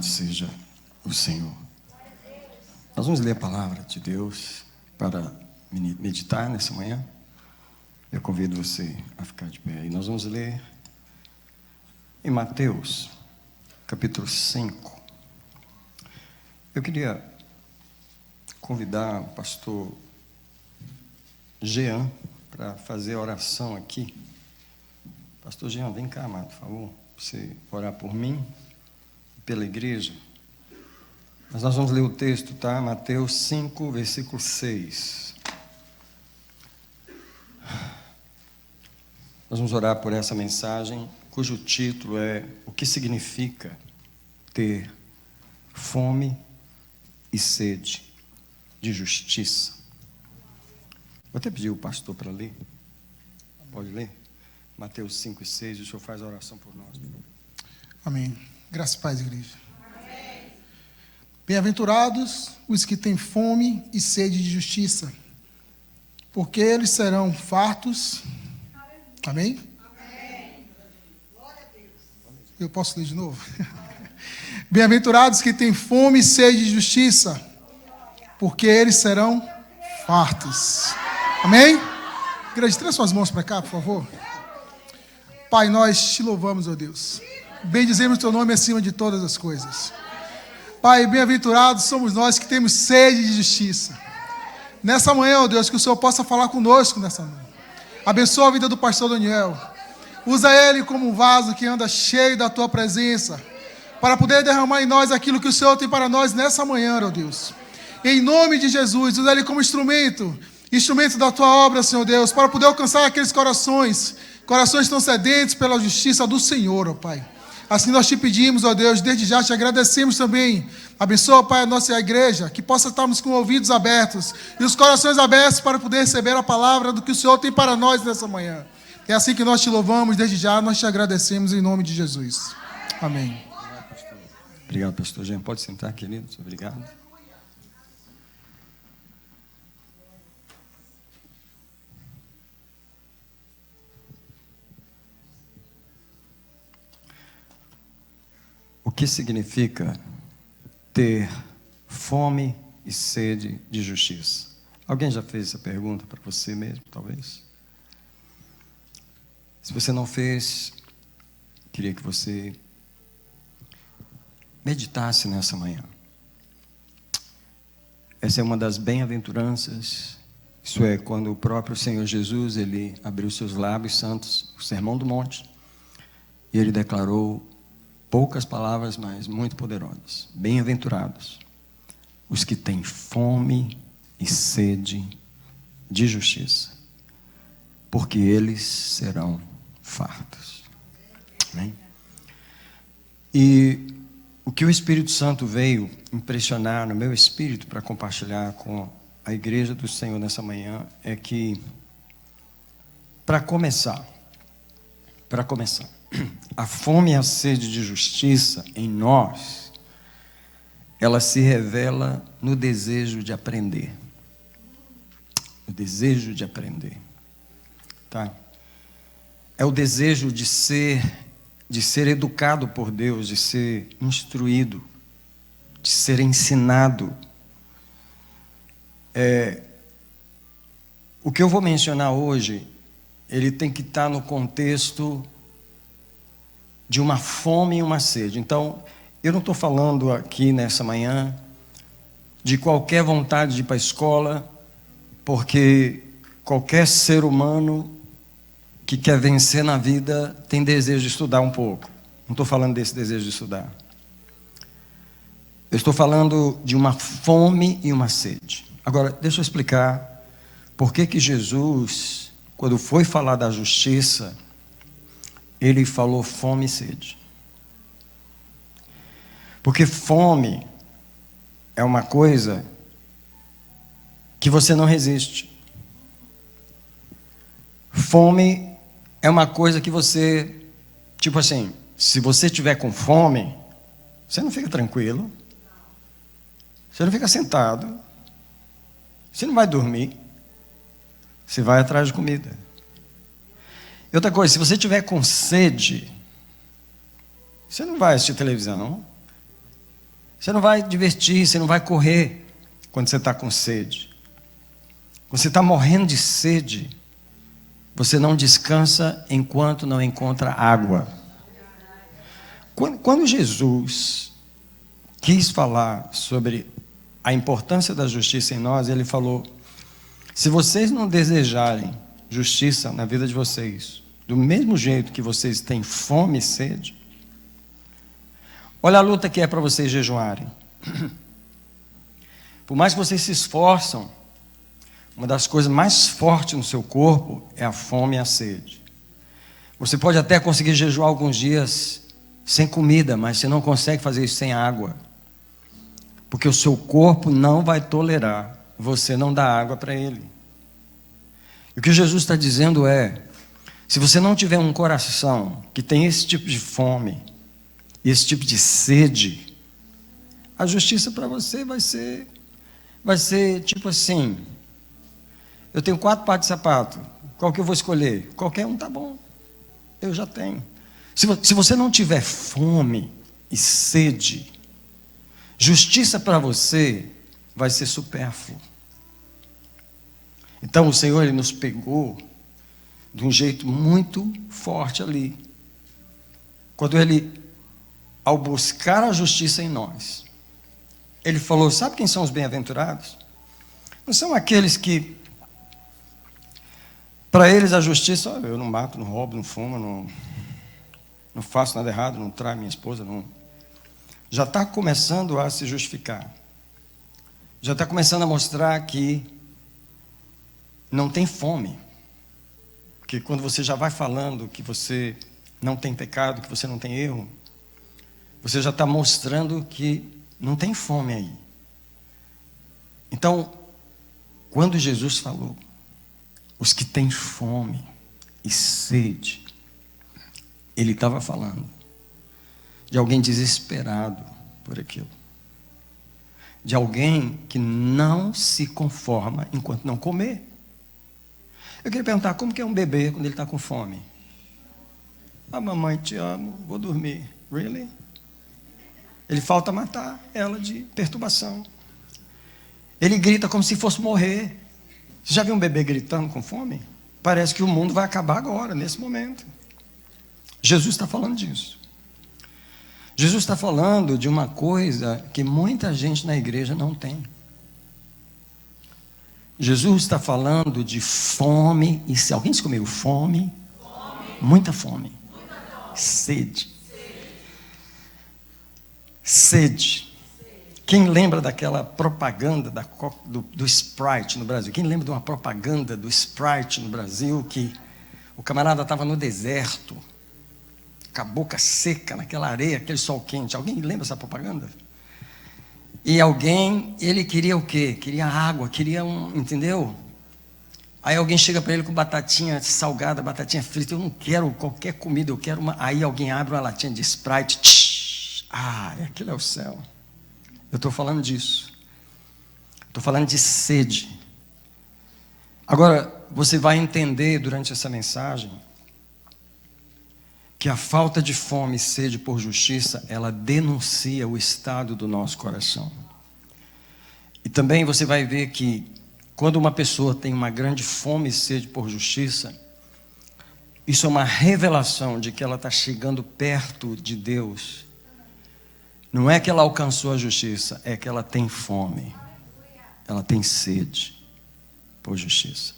Louvado seja o Senhor. Nós vamos ler a palavra de Deus para meditar nessa manhã. Eu convido você a ficar de pé. E nós vamos ler em Mateus, capítulo 5. Eu queria convidar o pastor Jean para fazer a oração aqui. Pastor Jean, vem cá, amado, por favor, para você orar por mim e pela igreja. Mas nós vamos ler o texto, tá? Mateus 5, versículo 6. Nós vamos orar por essa mensagem, cujo título é: o que significa ter fome e sede de justiça? Vou até pedir o pastor para ler. Pode ler? Mateus 5 e 6, o senhor faz a oração por nós. Amém. Graças e paz, igreja. Amém. Bem-aventurados os que têm fome e sede de justiça, porque eles serão fartos. Amém? Amém. Glória a Deus. Eu posso ler de novo? Bem-aventurados que têm fome e sede de justiça, porque eles serão fartos. Amém? Igreja, traz suas mãos para cá, por favor. Pai, nós te louvamos, ó Deus. Bendizemos o teu nome acima de todas as coisas. Pai, bem-aventurados somos nós que temos sede de justiça. Nessa manhã, ó Deus, que o Senhor possa falar conosco nessa manhã. Abençoa a vida do pastor Daniel. Usa ele como um vaso que anda cheio da tua presença, para poder derramar em nós aquilo que o Senhor tem para nós nessa manhã, ó Deus. Em nome de Jesus, usa ele como instrumento da tua obra, Senhor Deus, para poder alcançar aqueles corações tão sedentos pela justiça do Senhor, ó Pai. Assim nós te pedimos, ó Deus, desde já te agradecemos também. Abençoa, Pai, a nossa igreja, que possa estarmos com ouvidos abertos e os corações abertos para poder receber a palavra do que o Senhor tem para nós nessa manhã. É assim que nós te louvamos, desde já nós te agradecemos em nome de Jesus. Amém. Obrigado, pastor Jean. Pode sentar, queridos. Obrigado. O que significa ter fome e sede de justiça? Alguém já fez essa pergunta para você mesmo, talvez? Se você não fez, queria que você meditasse nessa manhã. Essa é uma das bem-aventuranças. Isso é, quando o próprio Senhor Jesus, ele abriu seus lábios santos, o Sermão do Monte, e ele declarou poucas palavras, mas muito poderosas. Bem-aventurados os que têm fome e sede de justiça, porque eles serão fartos. Amém? E o que o Espírito Santo veio impressionar no meu espírito para compartilhar com a igreja do Senhor nessa manhã é que, para começar, a fome e a sede de justiça em nós, ela se revela no desejo de aprender. O desejo de aprender. Tá? É o desejo de ser educado por Deus, de ser instruído, de ser ensinado. O que eu vou mencionar hoje, ele tem que estar no contexto de uma fome e uma sede. Então, eu não estou falando aqui nessa manhã de qualquer vontade de ir para a escola, porque qualquer ser humano que quer vencer na vida tem desejo de estudar um pouco. Não estou falando desse desejo de estudar. Eu estou falando de uma fome e uma sede. Agora, deixa eu explicar por que Jesus, quando foi falar da justiça, ele falou fome e sede. Porque fome é uma coisa que você não resiste. Fome é uma coisa que você, tipo assim, se você estiver com fome, você não fica tranquilo, você não fica sentado, você não vai dormir, você vai atrás de comida. E outra coisa, se você tiver com sede, você não vai assistir televisão, Você não vai divertir, você não vai correr quando você está com sede. Quando você está morrendo de sede, você não descansa enquanto não encontra água. Quando Jesus quis falar sobre a importância da justiça em nós, ele falou: se vocês não desejarem justiça na vida de vocês, do mesmo jeito que vocês têm fome e sede, olha a luta que é para vocês jejuarem. Por mais que vocês se esforçam, uma das coisas mais fortes no seu corpo é a fome e a sede. Você pode até conseguir jejuar alguns dias sem comida, mas você não consegue fazer isso sem água, porque o seu corpo não vai tolerar você não dar água para ele. E o que Jesus está dizendo é: se você não tiver um coração que tem esse tipo de fome, esse tipo de sede, a justiça para você vai ser tipo assim: eu tenho 4 pares de sapato, qual que eu vou escolher? Qualquer um tá bom, eu já tenho. Se você não tiver fome e sede, justiça para você vai ser supérfluo. Então o Senhor, Ele nos pegou de um jeito muito forte ali, quando Ele, ao buscar a justiça em nós, Ele falou: sabe quem são os bem-aventurados? Não são aqueles que, para eles a justiça, eu não mato, não roubo, não fumo, não faço nada errado, não traio minha esposa, não. Já está começando a se justificar, já está começando a mostrar que não tem fome, porque quando você já vai falando que você não tem pecado, que você não tem erro, você já está mostrando que não tem fome aí. Então, quando Jesus falou, os que têm fome e sede, Ele estava falando de alguém desesperado por aquilo, de alguém que não se conforma enquanto não comer. Eu queria perguntar: como que é um bebê quando ele está com fome? Ah, mamãe, te amo, vou dormir. Really? Ele falta matar ela de perturbação. Ele grita como se fosse morrer. Você já viu um bebê gritando com fome? Parece que o mundo vai acabar agora, nesse momento. Jesus está falando disso. Jesus está falando de uma coisa que muita gente na igreja não tem. Jesus está falando de fome. E se alguém se comeu fome? Muita fome. Sede. Sede. Quem lembra daquela propaganda do Sprite no Brasil? Quem lembra de uma propaganda do Sprite no Brasil, que o camarada estava no deserto, com a boca seca, naquela areia, aquele sol quente? Alguém lembra dessa propaganda? E ele queria o quê? Queria água, queria entendeu? Aí alguém chega para ele com batatinha salgada, batatinha frita: eu não quero qualquer comida, eu quero uma. Aí alguém abre uma latinha de Sprite. Aquilo é o céu. Eu estou falando disso. Estou falando de sede. Agora, você vai entender durante essa mensagem que a falta de fome e sede por justiça, ela denuncia o estado do nosso coração. E também você vai ver que quando uma pessoa tem uma grande fome e sede por justiça, isso é uma revelação de que ela está chegando perto de Deus. Não é que ela alcançou a justiça, é que ela tem fome, ela tem sede por justiça.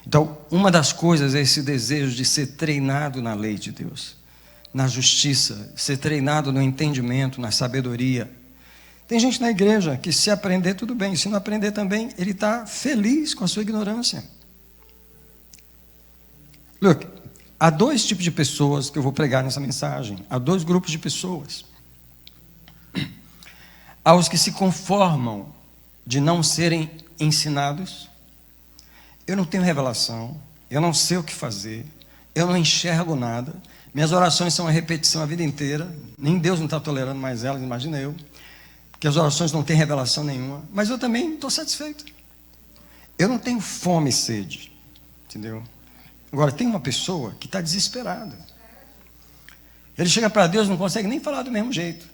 Então, uma das coisas é esse desejo de ser treinado na lei de Deus, na justiça, ser treinado no entendimento, na sabedoria. Tem gente na igreja que, se aprender, tudo bem; se não aprender também, ele está feliz com a sua ignorância. Look, há 2 tipos de pessoas que eu vou pregar nessa mensagem. Há 2 grupos de pessoas. Há os que se conformam de não serem ensinados. Eu não tenho revelação, eu não sei o que fazer, eu não enxergo nada, minhas orações são a repetição a vida inteira, nem Deus não está tolerando mais elas, imagina eu, porque as orações não têm revelação nenhuma, mas eu também estou satisfeito. Eu não tenho fome e sede, entendeu? Agora, tem uma pessoa que está desesperada. Ele chega para Deus, não consegue nem falar do mesmo jeito.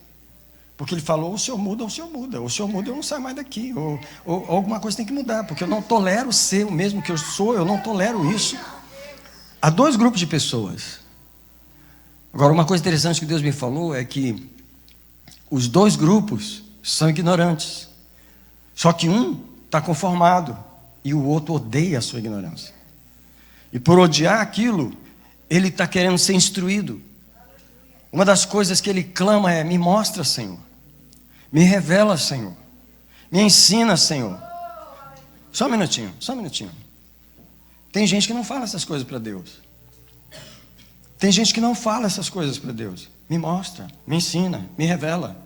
Porque ele falou, ou o senhor muda, ou o senhor muda. Ou o senhor muda, eu não saio mais daqui. Ou alguma coisa tem que mudar, porque eu não tolero ser o mesmo que eu sou, eu não tolero isso. Há dois grupos de pessoas. Agora, uma coisa interessante que Deus me falou é que os dois grupos são ignorantes. Só que um está conformado e o outro odeia a sua ignorância. E por odiar aquilo, ele está querendo ser instruído. Uma das coisas que ele clama é: me mostra, Senhor. Me revela, Senhor. Me ensina, Senhor. Só um minutinho, só um minutinho. Tem gente que não fala essas coisas para Deus. Tem gente que não fala essas coisas para Deus. Me mostra, me ensina, me revela.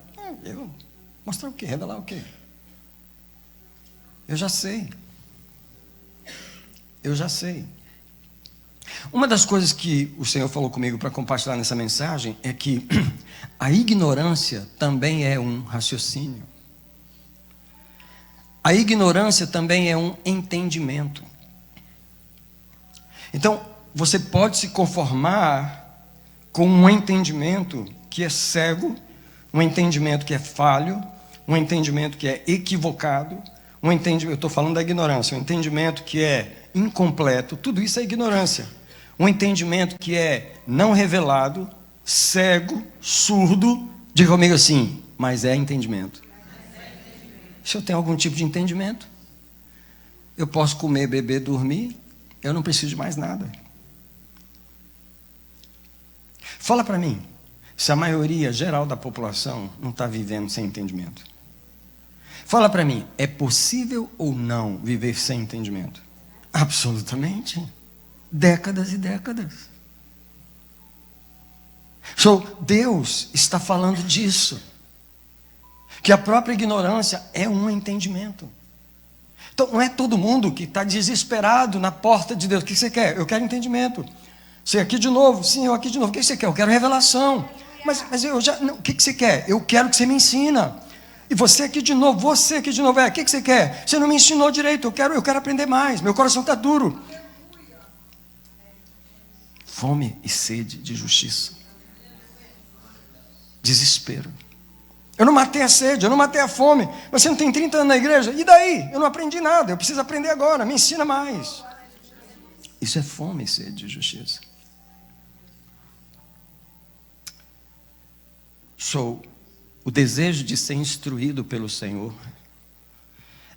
Eu mostrar o quê? Revelar o quê? Eu já sei. Eu já sei. Uma das coisas que o Senhor falou comigo para compartilhar nessa mensagem é que a ignorância também é um raciocínio. A ignorância também é um entendimento. Então, você pode se conformar com um entendimento que é cego, um entendimento que é falho, um entendimento que é equivocado, um entendimento, eu estou falando da ignorância, um entendimento que é incompleto, tudo isso é ignorância. Um entendimento que é não revelado, cego, surdo, diga comigo assim, mas é entendimento. Se eu tenho algum tipo de entendimento, eu posso comer, beber, dormir, eu não preciso de mais nada. Fala para mim, se a maioria geral da população não está vivendo sem entendimento. Fala para mim, é possível ou não viver sem entendimento? Absolutamente. Décadas e décadas. Deus está falando disso. Que a própria ignorância é um entendimento. Então, não é todo mundo que está desesperado na porta de Deus. O que você quer? Eu quero entendimento. Você aqui de novo? Sim, eu aqui de novo. O que você quer? Eu quero revelação. Mas eu já... Não, o que você quer? Eu quero que você me ensina. E você aqui de novo, o que você quer? Você não me ensinou direito, eu quero aprender mais, meu coração está duro. Fome e sede de justiça. Desespero. Eu não matei a sede, eu não matei a fome. Você não tem 30 anos na igreja? E daí? Eu não aprendi nada, eu preciso aprender agora, me ensina mais. Isso é fome e sede de justiça. O desejo de ser instruído pelo Senhor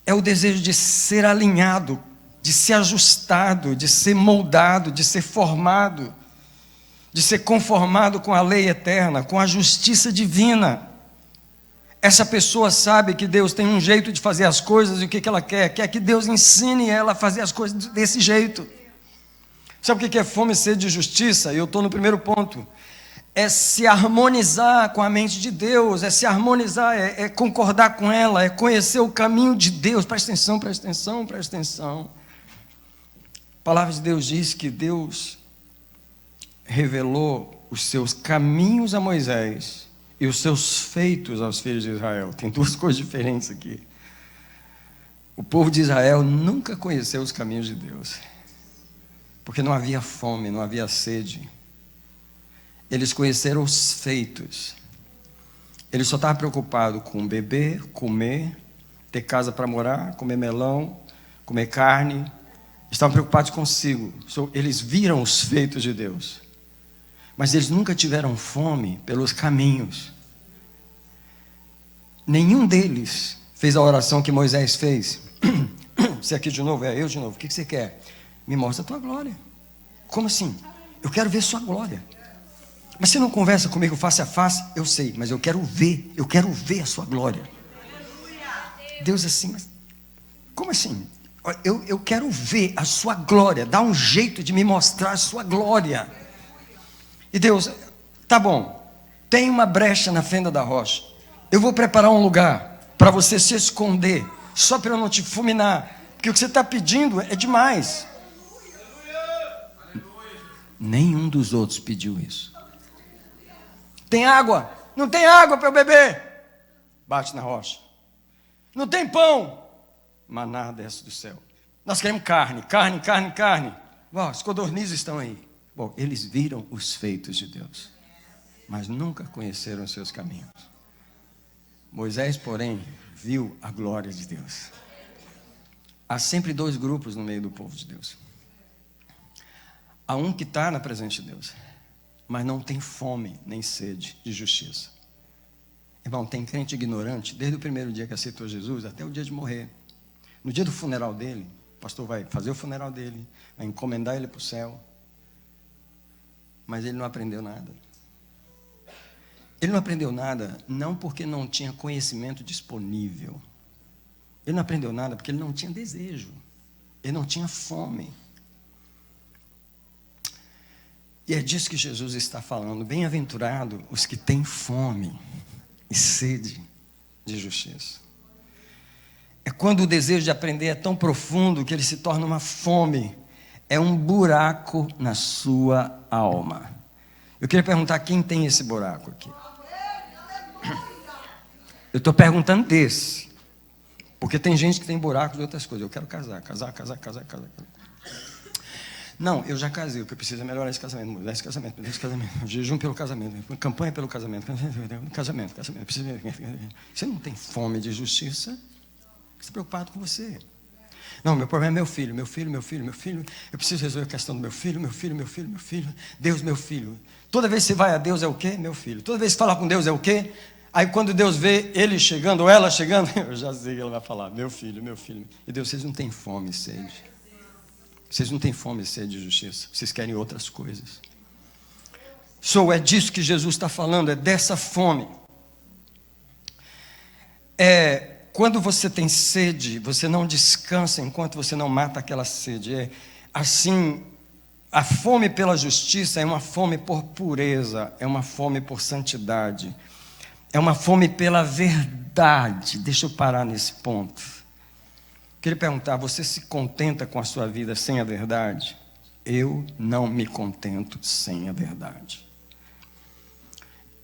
é o desejo de ser alinhado, de ser ajustado, de ser moldado, de ser formado, de ser conformado com a lei eterna, com a justiça divina. Essa pessoa sabe que Deus tem um jeito de fazer as coisas e o que ela quer? Quer que Deus ensine ela a fazer as coisas desse jeito. Sabe o que é fome e sede de justiça? Eu estou no primeiro ponto. É se harmonizar com a mente de Deus, é se harmonizar, é concordar com ela, é conhecer o caminho de Deus. Presta atenção, presta atenção, presta atenção. A palavra de Deus diz que Deus revelou os seus caminhos a Moisés e os seus feitos aos filhos de Israel. Tem duas coisas diferentes aqui. O povo de Israel nunca conheceu os caminhos de Deus, porque não havia fome, não havia sede. Eles conheceram os feitos. Eles só estavam preocupados com beber, comer, ter casa para morar, comer melão, comer carne. Estavam preocupados consigo. Eles viram os feitos de Deus. Mas eles nunca tiveram fome pelos caminhos. Nenhum deles fez a oração que Moisés fez. Você aqui de novo? Eu de novo. O que você quer? Me mostra a tua glória. Como assim? Eu quero ver sua glória. Mas você não conversa comigo face a face? Eu sei, mas eu quero ver a sua glória. Deus assim, mas como assim? Eu quero ver a sua glória, dá um jeito de me mostrar a sua glória. E Deus, tá bom, tem uma brecha na fenda da rocha, eu vou preparar um lugar para você se esconder, só para eu não te fulminar, porque o que você está pedindo é demais. Nenhum dos outros pediu isso. Tem água? Não tem água para eu beber. Bate na rocha. Não tem pão? Maná desce do céu. Nós queremos carne. Bom, as codornizes estão aí. Bom, eles viram os feitos de Deus, mas nunca conheceram os seus caminhos. Moisés, porém, viu a glória de Deus. Há sempre dois grupos no meio do povo de Deus. Há um que está na presença de Deus, mas não tem fome nem sede de justiça. Irmão, tem crente ignorante, desde o primeiro dia que aceitou Jesus até o dia de morrer. No dia do funeral dele, o pastor vai fazer o funeral dele, vai encomendar ele para o céu, mas ele não aprendeu nada. Ele não aprendeu nada, não porque não tinha conhecimento disponível. Ele não aprendeu nada porque ele não tinha desejo. Ele não tinha fome. E é disso que Jesus está falando. Bem-aventurado os que têm fome e sede de justiça. É quando o desejo de aprender é tão profundo que ele se torna uma fome. É um buraco na sua alma. Eu queria perguntar quem tem esse buraco aqui. Eu estou perguntando desse, porque tem gente que tem buraco de outras coisas. Eu quero casar. Não, eu já casei, o que eu preciso é melhorar esse casamento, mudar esse casamento, jejum pelo casamento, campanha pelo casamento, casamento. Você não tem fome de justiça? Você está preocupado com você. Não, meu problema é meu filho. Eu preciso resolver a questão do meu filho. Deus, meu filho. Toda vez que você vai a Deus é o quê? Meu filho. Toda vez que falar com Deus é o quê? Aí quando Deus vê ele chegando ou ela chegando, eu já sei que ela vai falar, meu filho. E Deus, vocês não têm fome e sede. Vocês não têm fome e sede de justiça. Vocês querem outras coisas. É disso que Jesus está falando, é dessa fome. Quando você tem sede, você não descansa enquanto você não mata aquela sede. Assim, a fome pela justiça é uma fome por pureza, é uma fome por santidade, é uma fome pela verdade. Deixa eu parar nesse ponto. Queria perguntar, você se contenta com a sua vida sem a verdade? Eu não me contento sem a verdade.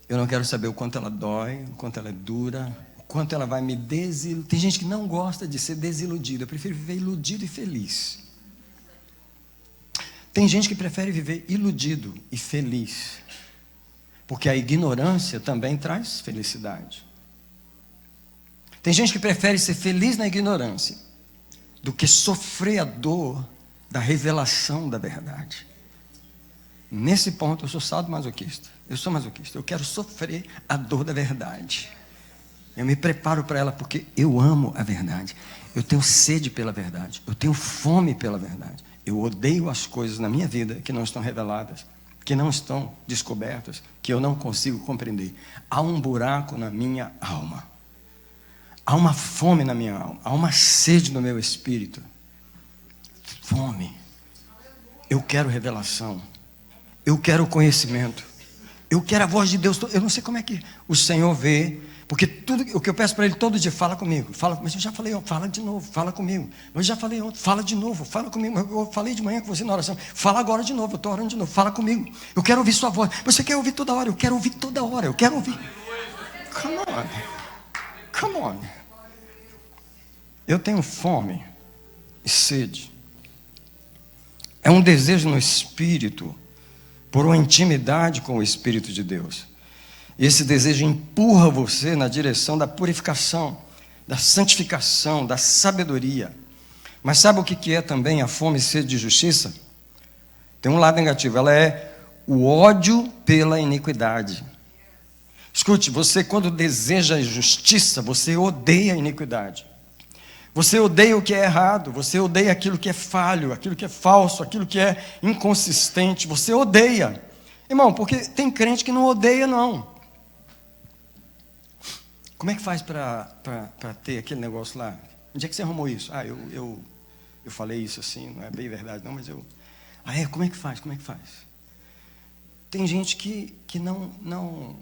Eu não quero saber o quanto ela dói, o quanto ela é dura, o quanto ela vai me desiludir. Tem gente que não gosta de ser desiludida. Eu prefiro viver iludido e feliz. Tem gente que prefere viver iludido e feliz, porque a ignorância também traz felicidade. Tem gente que prefere ser feliz na ignorância do que sofrer a dor da revelação da verdade. Nesse ponto eu sou sadomasoquista. Eu sou masoquista. Eu quero sofrer a dor da verdade. Eu me preparo para ela porque eu amo a verdade. Eu tenho sede pela verdade. Eu tenho fome pela verdade. Eu odeio as coisas na minha vida que não estão reveladas, que não estão descobertas, que eu não consigo compreender. Há um buraco na minha alma. Há uma fome na minha alma. Há uma sede no meu espírito. Fome. Eu quero revelação. Eu quero conhecimento. Eu quero a voz de Deus. Eu não sei como é que o Senhor vê, porque tudo o que eu peço para Ele todo dia, fala comigo. Mas eu já falei, fala de novo, fala comigo. Eu já falei ontem, fala de novo, fala comigo. Eu falei de manhã com você na oração, fala agora de novo, eu estou orando de novo, fala comigo. Eu quero ouvir sua voz. Você quer ouvir toda hora? Eu quero ouvir toda hora, eu quero ouvir. Come on. Eu tenho fome e sede. É um desejo no espírito, por uma intimidade com o Espírito de Deus. Esse desejo empurra você na direção da purificação, da santificação, da sabedoria. Mas sabe o que é também a fome e sede de justiça? Tem um lado negativo, ela é o ódio pela iniquidade. Escute, você quando deseja justiça, você odeia a iniquidade. Você odeia o que é errado, você odeia aquilo que é falho, aquilo que é falso, aquilo que é inconsistente, você odeia. Irmão, porque tem crente que não odeia, não. Como é que faz para ter aquele negócio lá? Onde é que você arrumou isso? Eu falei isso assim, não é bem verdade não, mas eu... como é que faz? Tem gente que não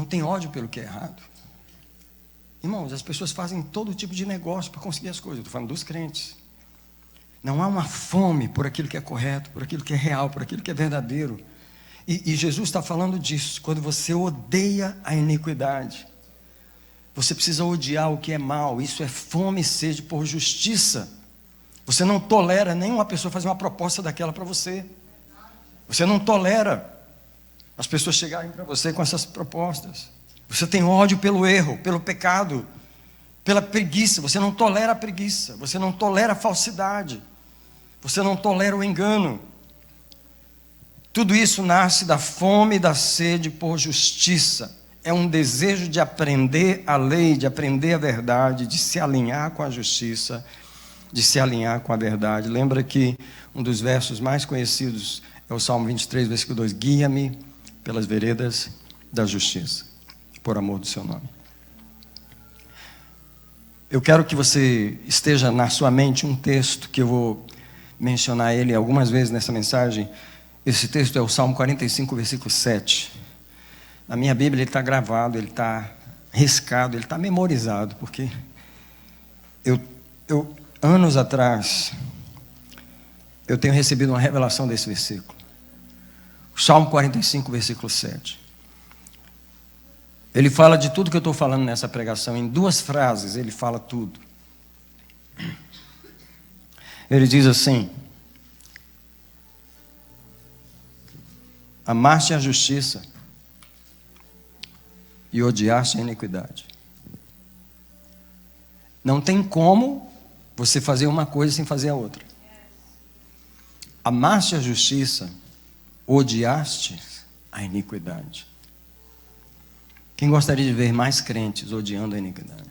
tem ódio pelo que é errado. Irmãos, as pessoas fazem todo tipo de negócio para conseguir as coisas. Eu estou falando dos crentes. Não há uma fome por aquilo que é correto, por aquilo que é real, por aquilo que é verdadeiro. E Jesus está falando disso. Quando você odeia a iniquidade, você precisa odiar o que é mal. Isso é fome e sede por justiça. Você não tolera nenhuma pessoa fazer uma proposta daquela para você. Você não tolera as pessoas chegarem para você com essas propostas. Você tem ódio pelo erro, pelo pecado, pela preguiça. Você não tolera a preguiça, você não tolera a falsidade, você não tolera o engano. Tudo isso nasce da fome e da sede por justiça. É um desejo de aprender a lei, de aprender a verdade, de se alinhar com a justiça, de se alinhar com a verdade. Lembra que um dos versos mais conhecidos é o Salmo 23, versículo 2. Guia-me pelas veredas da justiça, por amor do seu nome. Eu quero que você esteja na sua mente um texto que eu vou mencionar ele algumas vezes nessa mensagem. Esse texto é o Salmo 45, versículo 7. Na minha Bíblia ele está gravado, ele está riscado, ele está memorizado, porque eu anos atrás, eu tenho recebido uma revelação desse versículo. O Salmo 45, versículo 7. Ele fala de tudo que eu estou falando nessa pregação. Em 2 frases ele fala tudo. Ele diz assim: amaste a justiça e odiaste a iniquidade. Não tem como você fazer uma coisa sem fazer a outra. Amaste a justiça, odiaste a iniquidade. Quem gostaria de ver mais crentes odiando a iniquidade?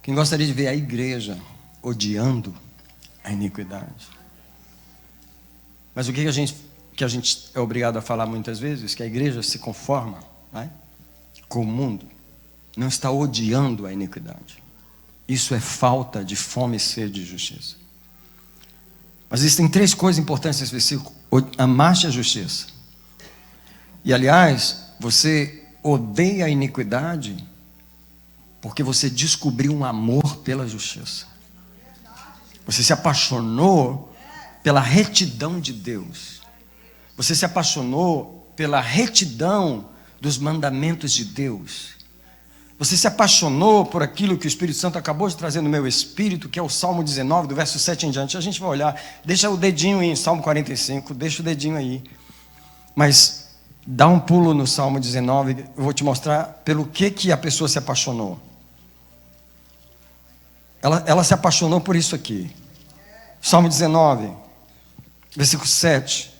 Quem gostaria de ver a igreja odiando a iniquidade? Mas o que a gente é obrigado a falar muitas vezes? Que a igreja se conforma, né, com o mundo, não está odiando a iniquidade. Isso é falta de fome e sede de justiça. Mas existem 3 coisas importantes nesse versículo. Amaste a justiça. E aliás, você odeia a iniquidade porque você descobriu um amor pela justiça. Você se apaixonou pela retidão de Deus. Você se apaixonou pela retidão dos mandamentos de Deus. Você se apaixonou por aquilo que o Espírito Santo acabou de trazer no meu espírito, que é o Salmo 19, do verso 7 em diante. A gente vai olhar, deixa o dedinho aí em Salmo 45, deixa o dedinho aí. Mas dá um pulo no Salmo 19, eu vou te mostrar pelo que a pessoa se apaixonou. Ela se apaixonou por isso aqui. Salmo 19, versículo 7.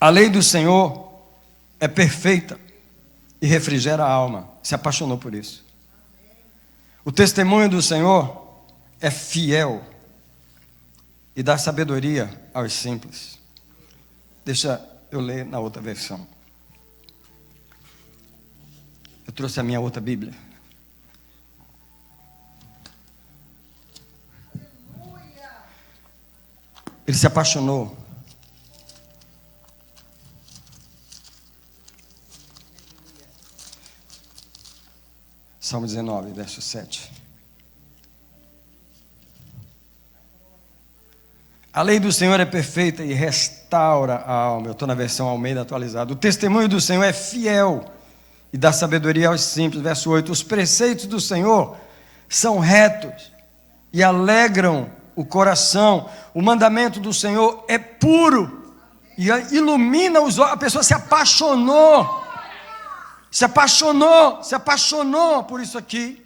A lei do Senhor é perfeita e refrigera a alma. Se apaixonou por isso. O testemunho do Senhor é fiel e dá sabedoria aos simples. Deixa eu ler na outra versão. Eu trouxe a minha outra Bíblia. Ele se apaixonou. Salmo 19, verso 7. A lei do Senhor é perfeita e restaura a alma. Eu estou na versão Almeida atualizada. O testemunho do Senhor é fiel e dá sabedoria aos simples. Verso 8. Os preceitos do Senhor são retos e alegram o coração. O mandamento do Senhor é puro e ilumina os olhos. A pessoa se apaixonou. Se apaixonou por isso aqui.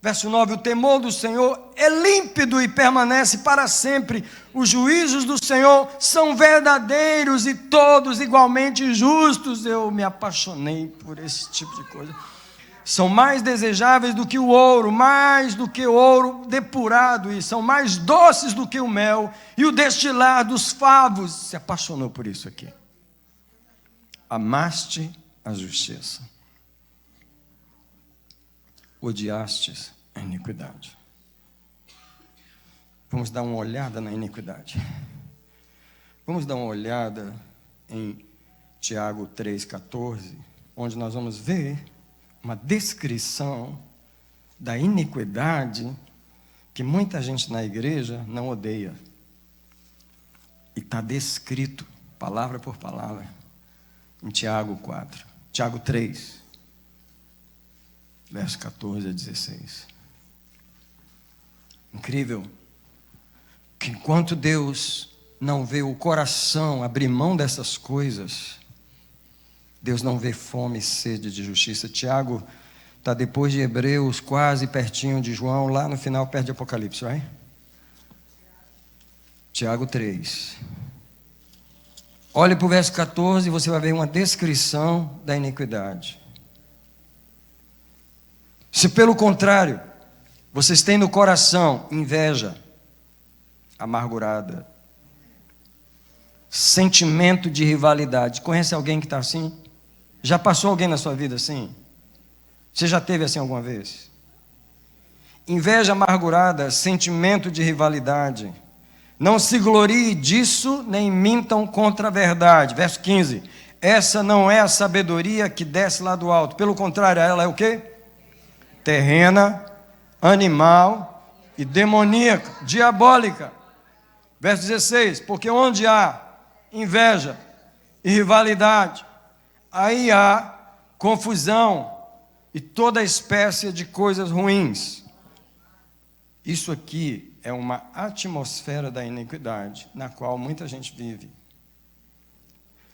Verso 9, o temor do Senhor é límpido e permanece para sempre. Os juízos do Senhor são verdadeiros e todos igualmente justos. Eu me apaixonei por esse tipo de coisa. São mais desejáveis do que o ouro, mais do que o ouro depurado, e são mais doces do que o mel e o destilar dos favos. Se apaixonou por isso aqui. Amaste a justiça, odiastes a iniquidade. Vamos dar uma olhada na iniquidade. Vamos dar uma olhada em Tiago 3,14, onde nós vamos ver uma descrição da iniquidade que muita gente na igreja não odeia. E está descrito, palavra por palavra, em Tiago 4. Tiago 3, verso 14 a 16. Incrível que enquanto Deus não vê o coração abrir mão dessas coisas, Deus não vê fome e sede de justiça. Tiago está depois de Hebreus, quase pertinho de João, lá no final, perto de Apocalipse, right? Tiago 3. Olhe para o verso 14 e você vai ver uma descrição da iniquidade. Se pelo contrário, vocês têm no coração inveja amargurada, sentimento de rivalidade. Conhece alguém que está assim? Já passou alguém na sua vida assim? Você já teve assim alguma vez? Inveja amargurada, sentimento de rivalidade. Não se glorie disso, nem mintam contra a verdade. Verso 15. Essa não é a sabedoria que desce lá do alto. Pelo contrário, ela é o quê? Terrena, animal e demoníaca, diabólica. Verso 16. Porque onde há inveja e rivalidade, aí há confusão e toda espécie de coisas ruins. Isso aqui é uma atmosfera da iniquidade, na qual muita gente vive.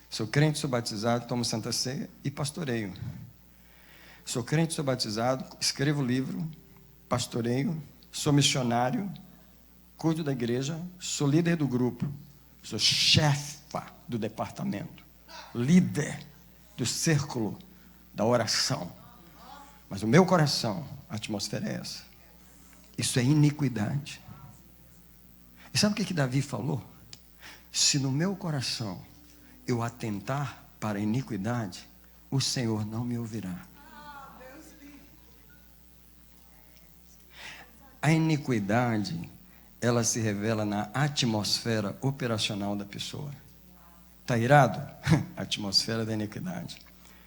Sou crente, sou batizado, tomo Santa Ceia e pastoreio. Sou crente, sou batizado, escrevo livro, pastoreio, sou missionário, cuido da igreja, sou líder do grupo, sou chefa do departamento, líder do círculo da oração. Mas o meu coração, a atmosfera é essa. Isso é iniquidade. E sabe o que Davi falou? Se no meu coração eu atentar para a iniquidade, o Senhor não me ouvirá. A iniquidade, ela se revela na atmosfera operacional da pessoa. Está irado? A atmosfera da iniquidade.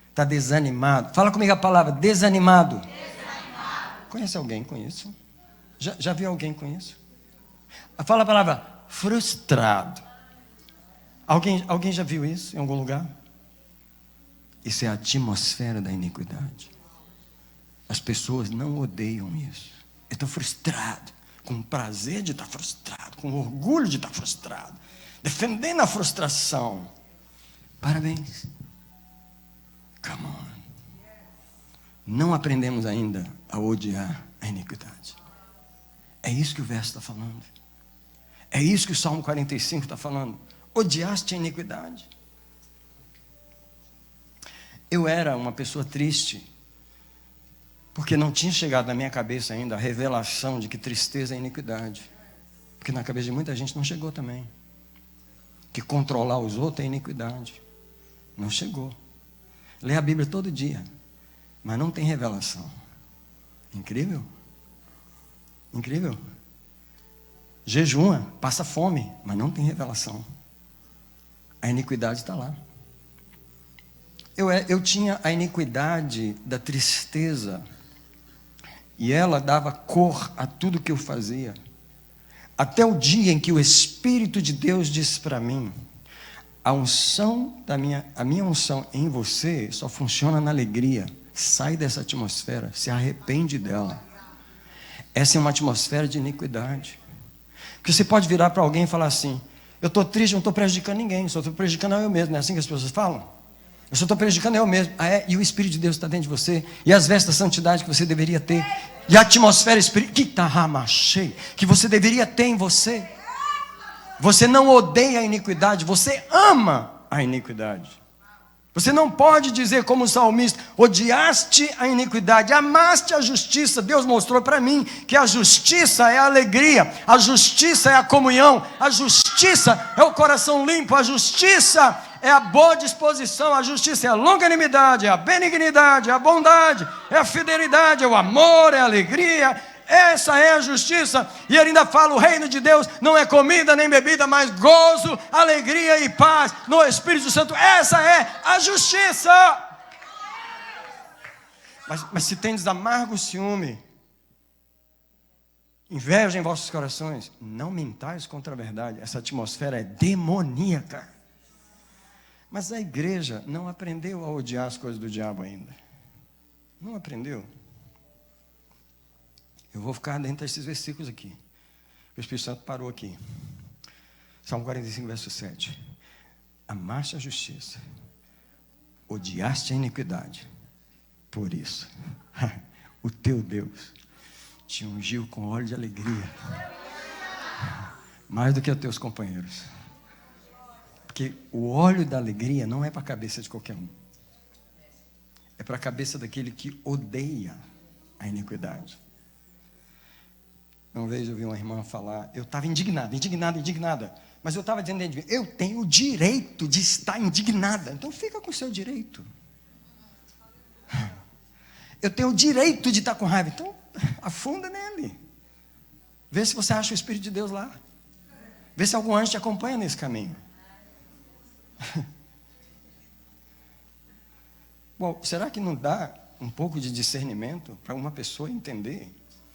Está desanimado? Fala comigo a palavra, desanimado. Desanimado. Conhece alguém com isso? Já viu alguém com isso? Fala a palavra frustrado. Alguém já viu isso em algum lugar? Isso é a atmosfera da iniquidade. As pessoas não odeiam isso. Eu estou frustrado, com prazer de estar frustrado, com orgulho de estar frustrado, defendendo a frustração. Parabéns. Come on. Não aprendemos ainda a odiar a iniquidade. É isso que o verso está falando. É isso que o Salmo 45 está falando. Odiaste a iniquidade. Eu era uma pessoa triste, porque não tinha chegado na minha cabeça ainda a revelação de que tristeza é iniquidade. Porque na cabeça de muita gente não chegou também. Que controlar os outros é iniquidade. Não chegou. Lê a Bíblia todo dia, mas não tem revelação. Incrível? Incrível? Jejuma, passa fome, mas não tem revelação. A iniquidade está lá. Eu tinha a iniquidade da tristeza, e ela dava cor a tudo que eu fazia. Até o dia em que o Espírito de Deus disse para mim: a minha unção em você só funciona na alegria. Sai dessa atmosfera, se arrepende dela. Essa é uma atmosfera de iniquidade. Porque você pode virar para alguém e falar assim: eu estou triste, não estou prejudicando ninguém, só estou prejudicando eu mesmo. Não é assim que as pessoas falam? Eu só estou prejudicando eu mesmo. Ah, é? E o Espírito de Deus está dentro de você, e as vestes da santidade que você deveria ter, e a atmosfera espiritual que você deveria ter em você. Você não odeia a iniquidade, você ama a iniquidade. Você não pode dizer como o salmista: odiaste a iniquidade, amaste a justiça. Deus mostrou para mim que a justiça é a alegria, a justiça é a comunhão, a justiça é o coração limpo, a justiça é a boa disposição, a justiça é a longanimidade, é a benignidade, é a bondade, é a fidelidade, é o amor, é a alegria. Essa é a justiça. E ele ainda fala: o reino de Deus não é comida nem bebida, mas gozo, alegria e paz no Espírito Santo. Essa é a justiça. Mas se tendes amargo ciúme, inveja em vossos corações, não mintais contra a verdade. Essa atmosfera é demoníaca. Mas a igreja não aprendeu a odiar as coisas do diabo ainda. Não aprendeu. Eu vou ficar dentro desses versículos aqui. O Espírito Santo parou aqui. Salmo 45, verso 7. Amaste a justiça, odiaste a iniquidade. Por isso, o teu Deus te ungiu com óleo de alegria, mais do que os teus companheiros. Porque o óleo da alegria não é para a cabeça de qualquer um. É para a cabeça daquele que odeia a iniquidade. Uma vez eu vi uma irmã falar, eu estava indignada. Mas eu estava dizendo, eu tenho o direito de estar indignada. Então fica com o seu direito. Eu tenho o direito de estar com raiva. Então afunda nele. Vê se você acha o Espírito de Deus lá. Vê se algum anjo te acompanha nesse caminho. Bom, será que não dá um pouco de discernimento para uma pessoa entender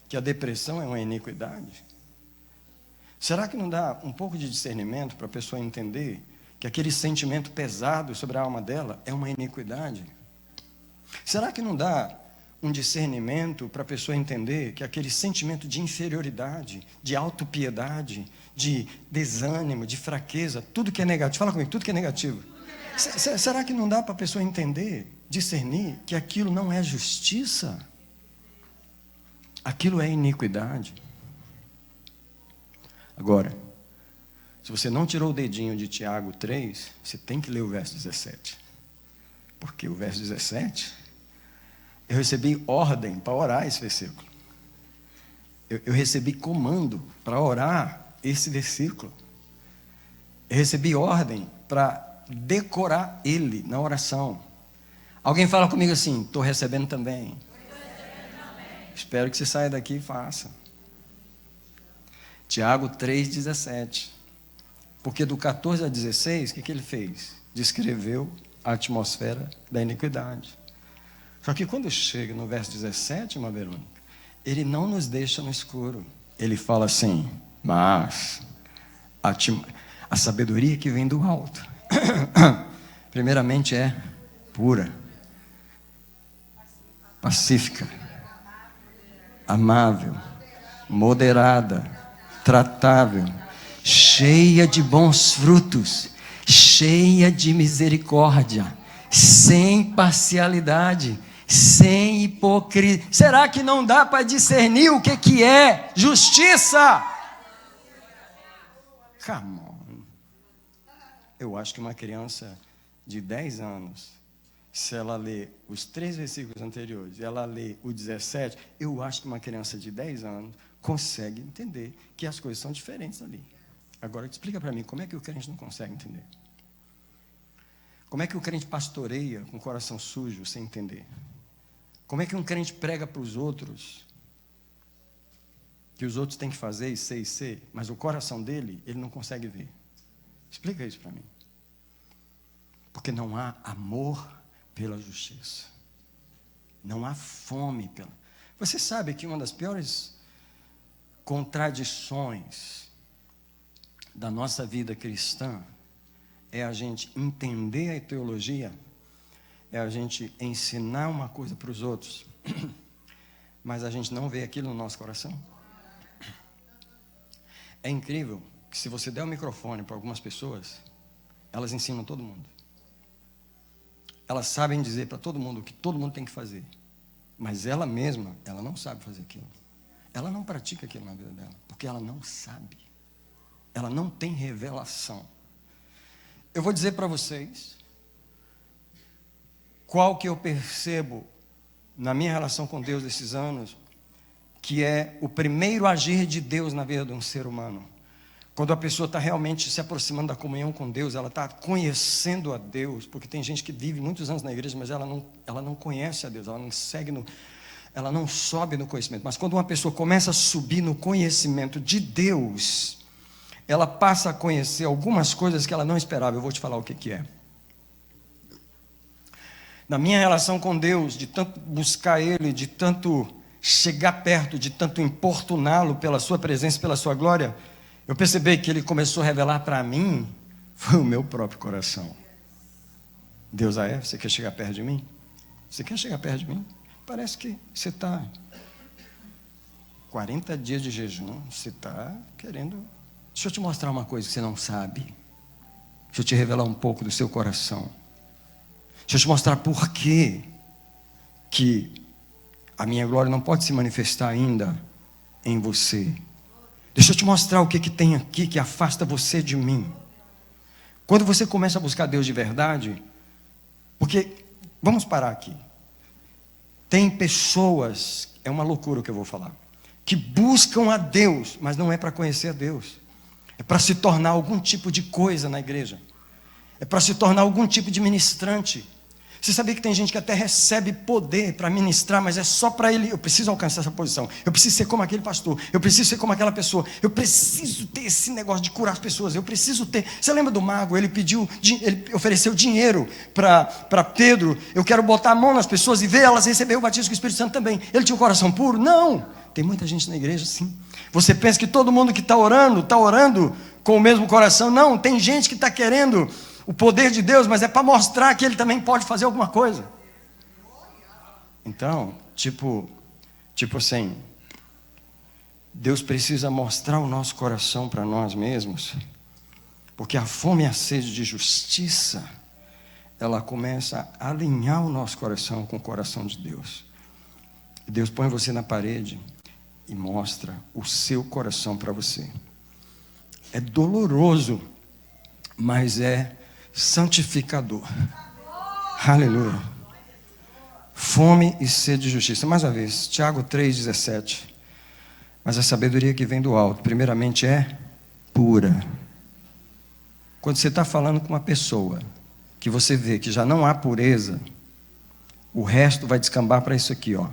que a depressão é uma iniquidade? Será que não dá um pouco de discernimento para a pessoa entender que aquele sentimento pesado sobre a alma dela é uma iniquidade? Será que não dá um discernimento para a pessoa entender que aquele sentimento de inferioridade, de autopiedade, de desânimo, de fraqueza, tudo que é negativo, fala comigo, tudo que é negativo. Será que não dá para a pessoa entender, discernir que aquilo não é justiça? Aquilo é iniquidade. Agora, se você não tirou o dedinho de Tiago 3, você tem que ler o verso 17. Porque o verso 17, eu recebi ordem para orar esse versículo. Eu recebi comando para orar esse versículo. Eu recebi ordem para decorar ele na oração. Alguém fala comigo assim, estou recebendo também. Espero que você saia daqui e faça. Tiago 3,17. Porque do 14 a 16, o que ele fez? Descreveu a atmosfera da iniquidade. Só que quando chega no verso 17, irmã Verônica, ele não nos deixa no escuro. Ele fala assim, mas a sabedoria que vem do alto, primeiramente é pura, pacífica, amável, moderada, tratável, cheia de bons frutos, cheia de misericórdia, sem parcialidade, sem hipocrisia. Será que não dá para discernir o que é justiça? Come on. Eu acho que uma criança de 10 anos, se ela lê os 3 versículos anteriores, e ela lê o 17, eu acho que uma criança de 10 anos consegue entender que as coisas são diferentes ali. Agora, explica para mim, como é que o crente não consegue entender? Como é que o crente pastoreia com o coração sujo sem entender? Como é que um crente prega para os outros que os outros têm que fazer e ser, mas o coração dele, ele não consegue ver? Explica isso para mim. Porque não há amor pela justiça. Não há fome pela... Você sabe que uma das piores contradições da nossa vida cristã é a gente entender a teologia, é a gente ensinar uma coisa para os outros, mas a gente não vê aquilo no nosso coração. É incrível que se você der o microfone para algumas pessoas, elas ensinam todo mundo. Elas sabem dizer para todo mundo o que todo mundo tem que fazer, mas ela mesma, ela não sabe fazer aquilo. Ela não pratica aquilo na vida dela, porque ela não sabe. Ela não tem revelação. Eu vou dizer para vocês qual que eu percebo na minha relação com Deus desses anos, que é o primeiro agir de Deus na vida de um ser humano. Quando a pessoa está realmente se aproximando da comunhão com Deus, ela está conhecendo a Deus, porque tem gente que vive muitos anos na igreja, mas ela não conhece a Deus, ela não segue ela não sobe no conhecimento. Mas quando uma pessoa começa a subir no conhecimento de Deus, ela passa a conhecer algumas coisas que ela não esperava. Eu vou te falar o que é. Na minha relação com Deus, de tanto buscar Ele, de tanto chegar perto, de tanto importuná-lo pela sua presença, pela sua glória, eu percebi que Ele começou a revelar para mim, foi o meu próprio coração. Deus, você quer chegar perto de mim? Você quer chegar perto de mim? Parece que você está 40 dias de jejum, você está querendo... Deixa eu te mostrar uma coisa que você não sabe. Deixa eu te revelar um pouco do seu coração. Deixa eu te mostrar por que a minha glória não pode se manifestar ainda em você. Deixa eu te mostrar o que tem aqui que afasta você de mim. Quando você começa a buscar Deus de verdade, porque, vamos parar aqui. Tem pessoas, é uma loucura o que eu vou falar, que buscam a Deus, mas não é para conhecer a Deus. É para se tornar algum tipo de coisa na igreja. É para se tornar algum tipo de ministrante. Você sabia que tem gente que até recebe poder para ministrar, mas é só para ele. Eu preciso alcançar essa posição. Eu preciso ser como aquele pastor. Eu preciso ser como aquela pessoa. Eu preciso ter esse negócio de curar as pessoas. Eu preciso ter. Você lembra do mago? Ele ofereceu dinheiro para Pedro. Eu quero botar a mão nas pessoas e ver elas receber o batismo com o Espírito Santo também. Ele tinha o coração puro? Não. Tem muita gente na igreja assim. Você pensa que todo mundo que está orando com o mesmo coração? Não. Tem gente que está querendo o poder de Deus, mas é para mostrar que ele também pode fazer alguma coisa. Então, tipo assim, Deus precisa mostrar o nosso coração para nós mesmos, porque a fome e a sede de justiça, ela começa a alinhar o nosso coração com o coração de Deus. E Deus põe você na parede e mostra o seu coração para você. É doloroso, mas é santificador. Aleluia. Fome e sede de justiça. Mais uma vez, Tiago 3,17. Mas a sabedoria que vem do alto, primeiramente é pura. Quando você está falando com uma pessoa que você vê que já não há pureza, o resto vai descambar para isso aqui, ó.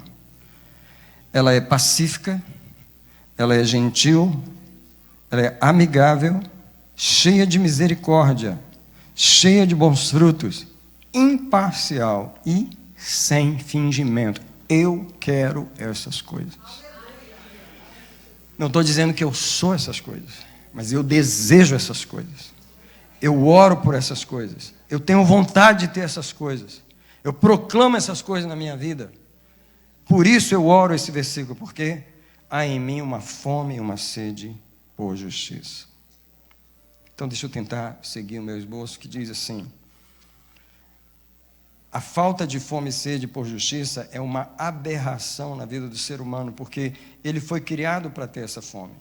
Ela é pacífica, ela é gentil, ela é amigável, cheia de misericórdia, cheia de bons frutos, imparcial e sem fingimento. Eu quero essas coisas. Não estou dizendo que eu sou essas coisas, mas eu desejo essas coisas. Eu oro por essas coisas. Eu tenho vontade de ter essas coisas. Eu proclamo essas coisas na minha vida. Por isso eu oro esse versículo, porque há em mim uma fome e uma sede por justiça. Então deixa eu tentar seguir o meu esboço, que diz assim: a falta de fome e sede por justiça é uma aberração na vida do ser humano, porque ele foi criado para ter essa fome.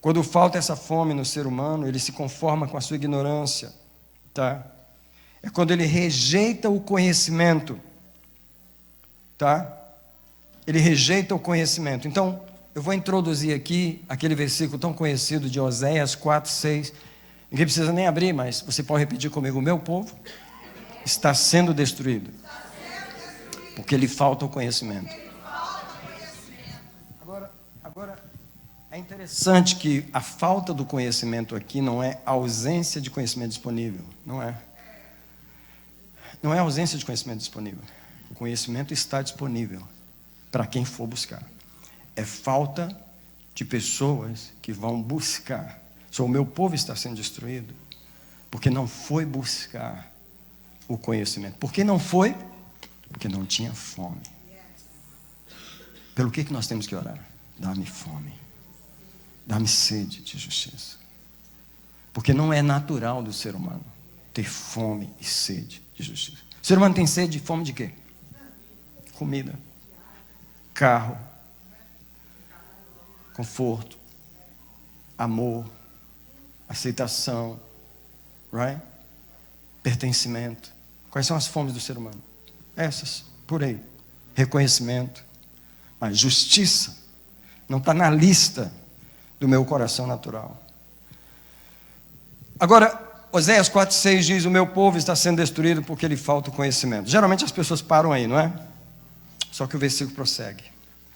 Quando falta essa fome no ser humano, ele se conforma com a sua ignorância, tá? É quando ele rejeita o conhecimento, tá? Ele rejeita o conhecimento. Então, eu vou introduzir aqui aquele versículo tão conhecido de Oséias 4:6. Ninguém precisa nem abrir, mas você pode repetir comigo: o meu povo está sendo destruído, porque lhe falta o conhecimento. Agora, é interessante que a falta do conhecimento aqui não é ausência de conhecimento disponível. Não é. Não é ausência de conhecimento disponível. O conhecimento está disponível para quem for buscar. É falta de pessoas que vão buscar. O meu povo está sendo destruído porque não foi buscar o conhecimento. Por que não foi? Porque não tinha fome. Pelo que nós temos que orar? Dá-me fome. Dá-me sede de justiça. Porque não é natural do ser humano ter fome e sede de justiça. O ser humano tem sede e fome de quê? Comida, carro, conforto, amor, aceitação, right? Pertencimento. Quais são as fomes do ser humano? Essas, por aí. Reconhecimento. Mas justiça não está na lista do meu coração natural. Agora, Oséias 4:6 diz: o meu povo está sendo destruído porque lhe falta o conhecimento. Geralmente as pessoas param aí, não é? Só que o versículo prossegue.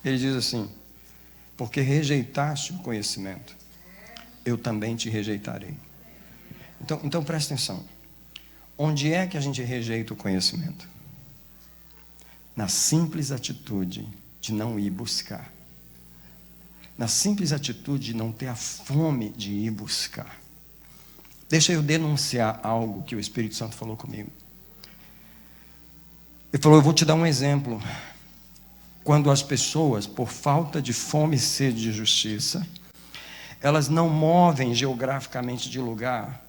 Ele diz assim: porque rejeitaste o conhecimento, eu também te rejeitarei. Então presta atenção. Onde é que a gente rejeita o conhecimento? Na simples atitude de não ir buscar. Na simples atitude de não ter a fome de ir buscar. Deixa eu denunciar algo que o Espírito Santo falou comigo. Ele falou: eu vou te dar um exemplo. Quando as pessoas, por falta de fome e sede de justiça, elas não movem geograficamente de lugar.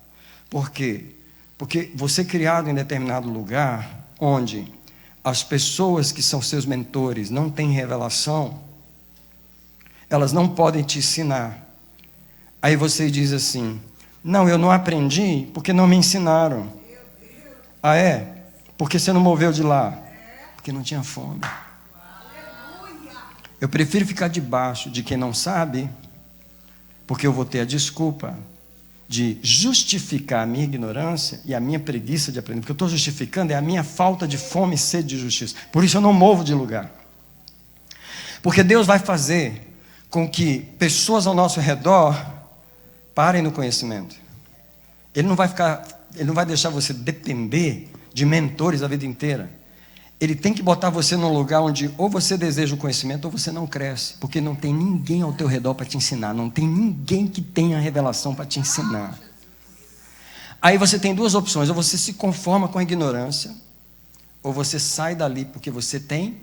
Por quê? Porque você é criado em determinado lugar onde as pessoas que são seus mentores não têm revelação, elas não podem te ensinar. Aí você diz assim: não, eu não aprendi porque não me ensinaram. Ah, é? Porque você não moveu de lá? Porque não tinha fome. Eu prefiro ficar debaixo de quem não sabe, porque eu vou ter a desculpa de justificar a minha ignorância e a minha preguiça de aprender. Porque eu estou justificando é a minha falta de fome e sede de justiça. Por isso eu não movo de lugar. Porque Deus vai fazer com que pessoas ao nosso redor parem no conhecimento. Ele não vai deixar você depender de mentores a vida inteira. Ele tem que botar você num lugar onde ou você deseja o conhecimento ou você não cresce, porque não tem ninguém ao teu redor para te ensinar, não tem ninguém que tenha revelação para te ensinar. Aí você tem duas opções: ou você se conforma com a ignorância, ou você sai dali porque você tem.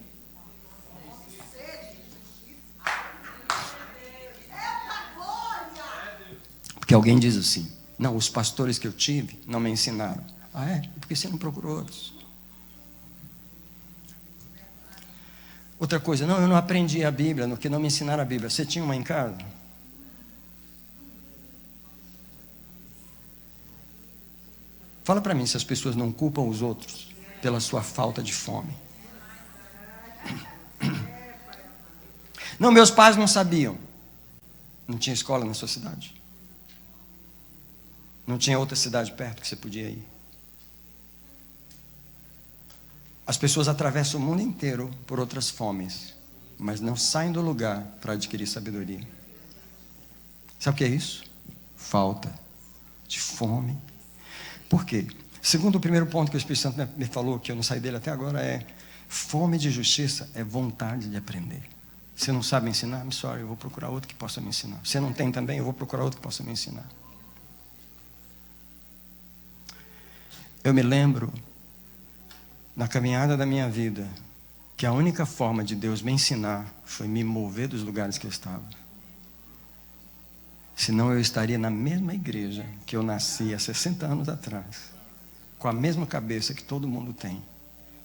Porque alguém diz assim: não, os pastores que eu tive não me ensinaram. Ah, é? Porque você não procurou outros. Outra coisa: não, eu não aprendi a Bíblia, porque não me ensinaram a Bíblia. Você tinha uma em casa? Fala para mim se as pessoas não culpam os outros pela sua falta de fome. Não, meus pais não sabiam. Não tinha escola na sua cidade? Não tinha outra cidade perto que você podia ir? As pessoas atravessam o mundo inteiro por outras fomes, mas não saem do lugar para adquirir sabedoria. Sabe o que é isso? Falta de fome. Por quê? Segundo o primeiro ponto que o Espírito Santo me falou, que eu não saí dele até agora, é: fome de justiça é vontade de aprender. Você não sabe ensinar? I'm sorry, eu vou procurar outro que possa me ensinar. Você não tem também? Eu vou procurar outro que possa me ensinar. Eu me lembro, na caminhada da minha vida, que a única forma de Deus me ensinar foi me mover dos lugares que eu estava. Senão eu estaria na mesma igreja que eu nasci há 60 anos atrás, com a mesma cabeça que todo mundo tem,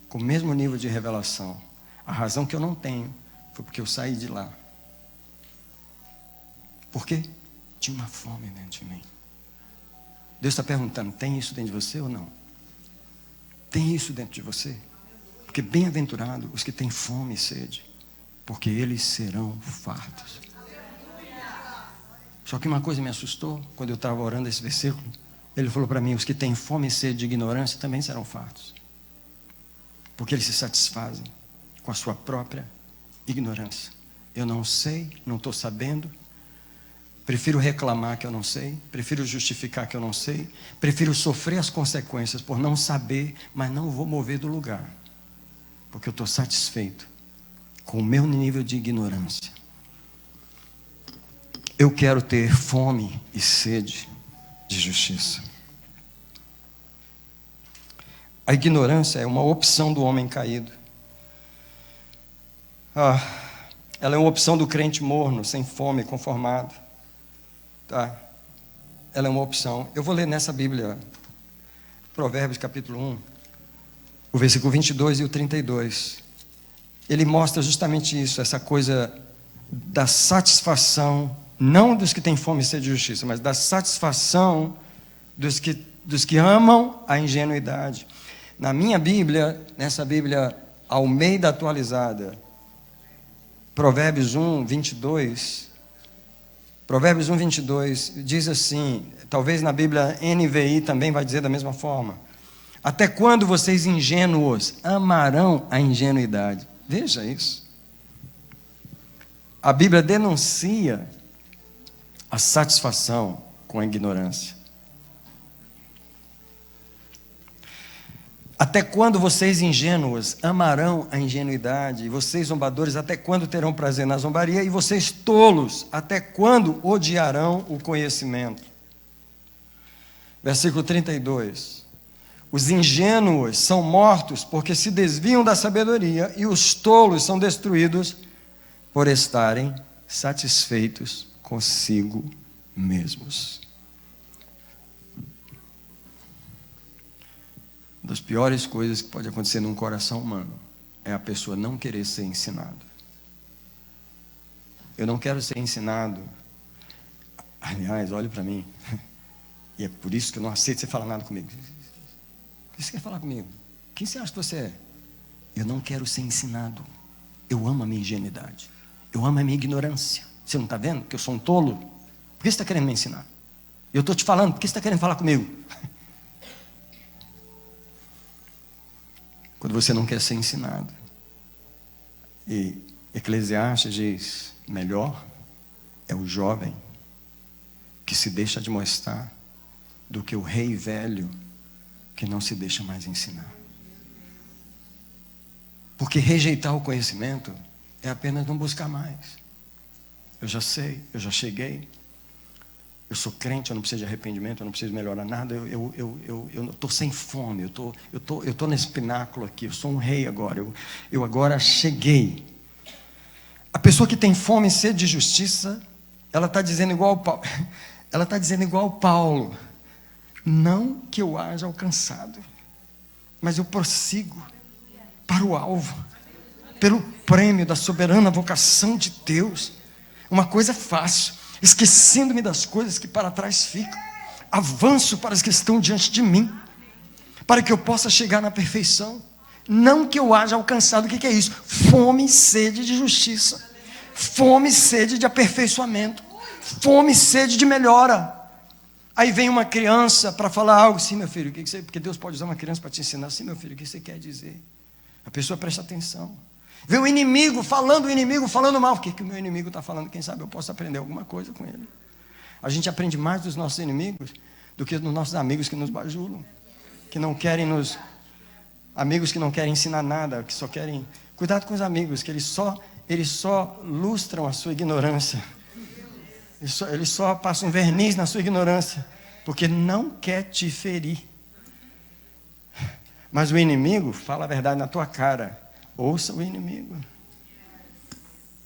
com o mesmo nível de revelação. A razão que eu não tenho foi porque eu saí de lá. Por quê? Tinha uma fome dentro de mim. Deus está perguntando: tem isso dentro de você ou não? Tem isso dentro de você? Porque bem-aventurado os que têm fome e sede, porque eles serão fartos. Só que uma coisa me assustou quando eu estava orando esse versículo. Ele falou para mim: os que têm fome e sede de ignorância também serão fartos, porque eles se satisfazem com a sua própria ignorância. Eu não sei, não estou sabendo, prefiro reclamar que eu não sei, prefiro justificar que eu não sei, prefiro sofrer as consequências por não saber, mas não vou mover do lugar, porque eu estou satisfeito com o meu nível de ignorância. Eu quero ter fome e sede de justiça. A ignorância é uma opção do homem caído. Ela é uma opção do crente morno, sem fome, conformado. Tá? Ela é uma opção. Eu vou ler nessa Bíblia, Provérbios capítulo 1, o versículo 22 e o 32. Ele mostra justamente isso, essa coisa da satisfação, não dos que têm fome e sede de justiça, mas da satisfação dos que amam a ingenuidade. Na minha Bíblia, nessa Bíblia Almeida atualizada, Provérbios 1, 22, Provérbios 1, 22, diz assim, talvez na Bíblia NVI também vai dizer da mesma forma: até quando vocês ingênuos amarão a ingenuidade? Veja isso. A Bíblia denuncia a satisfação com a ignorância. Até quando vocês ingênuos amarão a ingenuidade? E vocês zombadores, até quando terão prazer na zombaria? E vocês tolos, até quando odiarão o conhecimento? Versículo 32. Os ingênuos são mortos porque se desviam da sabedoria, e os tolos são destruídos por estarem satisfeitos consigo mesmos. Uma das piores coisas que pode acontecer num coração humano é a pessoa não querer ser ensinado. Eu não quero ser ensinado. Aliás, olhe para mim. E é por isso que eu não aceito você falar nada comigo. O que você quer falar comigo? Quem você acha que você é? Eu não quero ser ensinado. Eu amo a minha ingenuidade. Eu amo a minha ignorância. Você não está vendo que eu sou um tolo? Por que você está querendo me ensinar? Eu estou te falando, por que você está querendo falar comigo? Quando você não quer ser ensinado. E Eclesiastes diz, melhor é o jovem que se deixa admoestar do que o rei velho que não se deixa mais ensinar. Porque rejeitar o conhecimento é apenas não buscar mais. Eu já sei, eu já cheguei. Eu sou crente, eu não preciso de arrependimento, eu não preciso melhorar nada. Eu estou sem fome, eu estou nesse pináculo aqui, eu sou um rei agora. Eu agora cheguei. A pessoa que tem fome e sede de justiça, ela está dizendo igual Paulo. Ela está dizendo igual Paulo. Não que eu haja alcançado, mas eu prossigo para o alvo, pelo prêmio da soberana vocação de Deus. Uma coisa fácil, esquecendo-me das coisas que para trás ficam, avanço para as que estão diante de mim, para que eu possa chegar na perfeição. Não que eu haja alcançado. O que é isso? Fome e sede de justiça, fome e sede de aperfeiçoamento, fome e sede de melhora. Aí vem uma criança para falar algo. Sim, meu filho, o que você... porque Deus pode usar uma criança para te ensinar. Sim, meu filho, o que você quer dizer? A pessoa presta atenção. Vê o inimigo falando mal. O que o meu inimigo está falando? Quem sabe eu posso aprender alguma coisa com ele. A gente aprende mais dos nossos inimigos do que dos nossos amigos que nos bajulam, que não querem nos... Amigos que não querem ensinar nada, que só querem... Cuidado com os amigos, que eles só lustram a sua ignorância. Eles só passam um verniz na sua ignorância, porque não quer te ferir. Mas o inimigo fala a verdade na tua cara. Ouça o inimigo.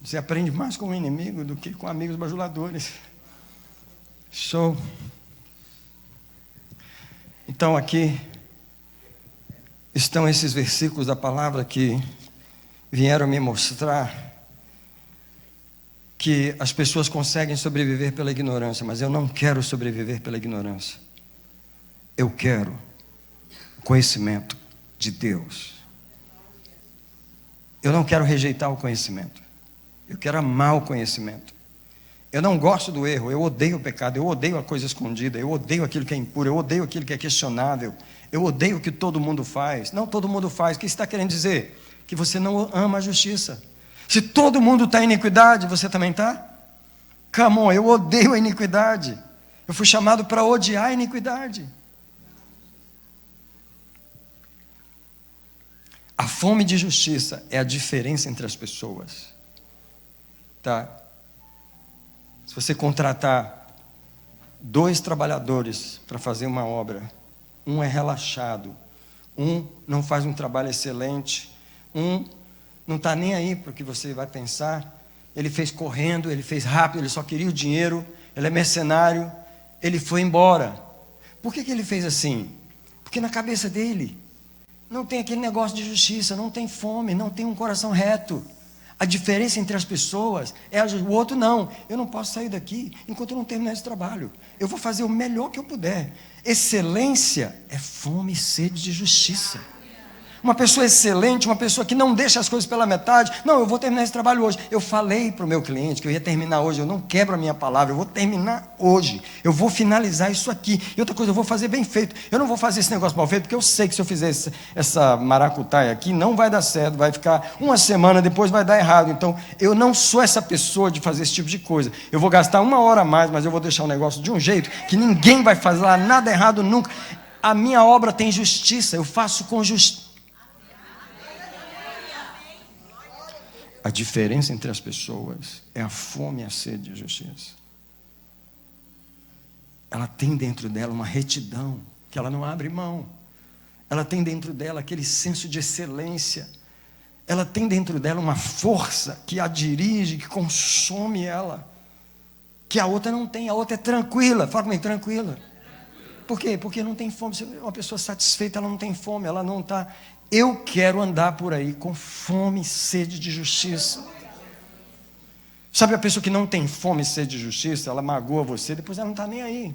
Você aprende mais com o inimigo do que com amigos bajuladores. Show. Então aqui estão esses versículos da palavra que vieram me mostrar que as pessoas conseguem sobreviver pela ignorância, mas eu não quero sobreviver pela ignorância. Eu quero o conhecimento de Deus. Eu não quero rejeitar o conhecimento. Eu quero amar o conhecimento. Eu não gosto do erro, eu odeio o pecado, eu odeio a coisa escondida, eu odeio aquilo que é impuro, eu odeio aquilo que é questionável, eu odeio o que todo mundo faz. Não todo mundo faz. O que você está querendo dizer? Que você não ama a justiça. Se todo mundo está em iniquidade, você também está? Come on, eu odeio a iniquidade. Eu fui chamado para odiar a iniquidade. A fome de justiça é a diferença entre as pessoas. Tá? Se você contratar 2 trabalhadores para fazer uma obra, um é relaxado, um não faz um trabalho excelente, um não está nem aí para o que você vai pensar, ele fez correndo, ele fez rápido, ele só queria o dinheiro, ele é mercenário, ele foi embora. Por que ele fez assim? Porque na cabeça dele não tem aquele negócio de justiça, não tem fome, não tem um coração reto. A diferença entre as pessoas é o outro não. Eu não posso sair daqui enquanto eu não terminar esse trabalho. Eu vou fazer o melhor que eu puder. Excelência é fome e sede de justiça. Uma pessoa excelente, uma pessoa que não deixa as coisas pela metade. Não, eu vou terminar esse trabalho hoje. Eu falei para o meu cliente que eu ia terminar hoje. Eu não quebro a minha palavra, eu vou terminar hoje. Eu vou finalizar isso aqui. E outra coisa, eu vou fazer bem feito. Eu não vou fazer esse negócio mal feito, porque eu sei que se eu fizer essa maracutaia aqui, não vai dar certo. Vai ficar uma semana, depois vai dar errado. Então, eu não sou essa pessoa de fazer esse tipo de coisa. Eu vou gastar 1 hora a mais, mas eu vou deixar o negócio de um jeito que ninguém vai fazer lá nada errado nunca. A minha obra tem justiça, eu faço com justiça. A diferença entre as pessoas é a fome e a sede de justiça. Ela tem dentro dela uma retidão que ela não abre mão. Ela tem dentro dela aquele senso de excelência. Ela tem dentro dela uma força que a dirige, que consome ela, que a outra não tem. A outra é tranquila. Fala comigo, tranquila. Por quê? Porque não tem fome. Uma pessoa satisfeita, ela não tem fome, ela não está... Eu quero andar por aí com fome e sede de justiça. Sabe a pessoa que não tem fome e sede de justiça, ela magoa você, depois ela não está nem aí.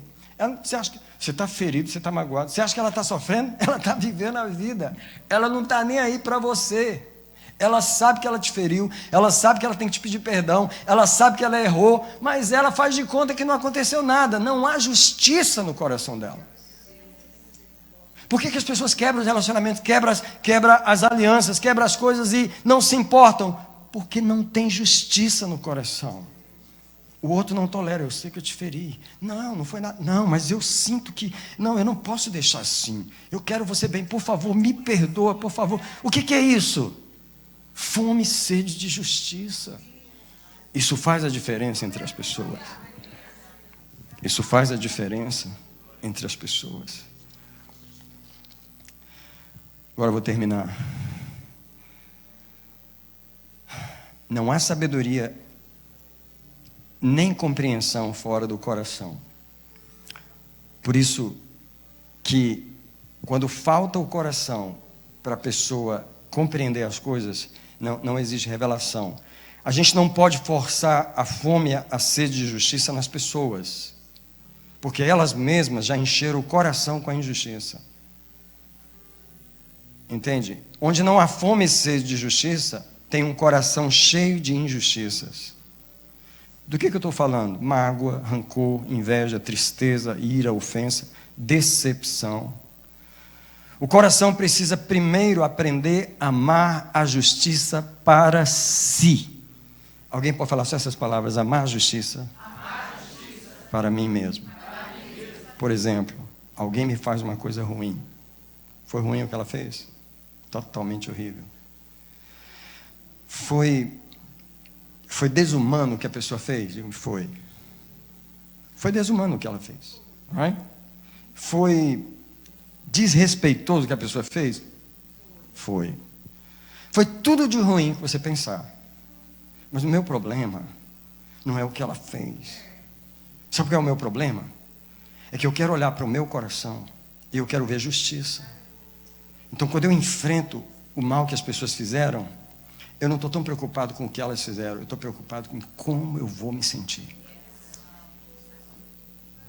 Você acha que você está ferido, você está magoado, você acha que ela está sofrendo? Ela está vivendo a vida, ela não está nem aí para você. Ela sabe que ela te feriu, ela sabe que ela tem que te pedir perdão, ela sabe que ela errou, mas ela faz de conta que não aconteceu nada, não há justiça no coração dela. Por que as pessoas quebram os relacionamentos, quebram as alianças, quebram as coisas e não se importam? Porque não tem justiça no coração. O outro não tolera, eu sei que eu te feri. Não foi nada. Não, mas eu sinto que... Não, eu não posso deixar assim. Eu quero você bem, por favor, me perdoa, por favor. O que é isso? Fome e sede de justiça. Isso faz a diferença entre as pessoas. Isso faz a diferença entre as pessoas. Agora eu vou terminar. Não há sabedoria nem compreensão fora do coração. Por isso que quando falta o coração para a pessoa compreender as coisas, não existe revelação. A gente não pode forçar a fome, a sede de justiça nas pessoas, porque elas mesmas já encheram o coração com a injustiça. Entende? Onde não há fome e sede de justiça, tem um coração cheio de injustiças. Do que eu estou falando? Mágoa, rancor, inveja, tristeza, ira, ofensa, decepção. O coração precisa primeiro aprender a amar a justiça para si. Alguém pode falar só essas palavras? Amar a justiça, para mim mesmo. Por exemplo, alguém me faz uma coisa ruim. Foi ruim o que ela fez? Totalmente horrível. Foi desumano o que a pessoa fez? Foi. Foi desumano o que ela fez. Right? Foi desrespeitoso o que a pessoa fez? Foi. Foi tudo de ruim que você pensar. Mas o meu problema não é o que ela fez. Sabe qual é o meu problema? É que eu quero olhar para o meu coração e eu quero ver justiça. Então, quando eu enfrento o mal que as pessoas fizeram, eu não estou tão preocupado com o que elas fizeram, eu estou preocupado com como eu vou me sentir.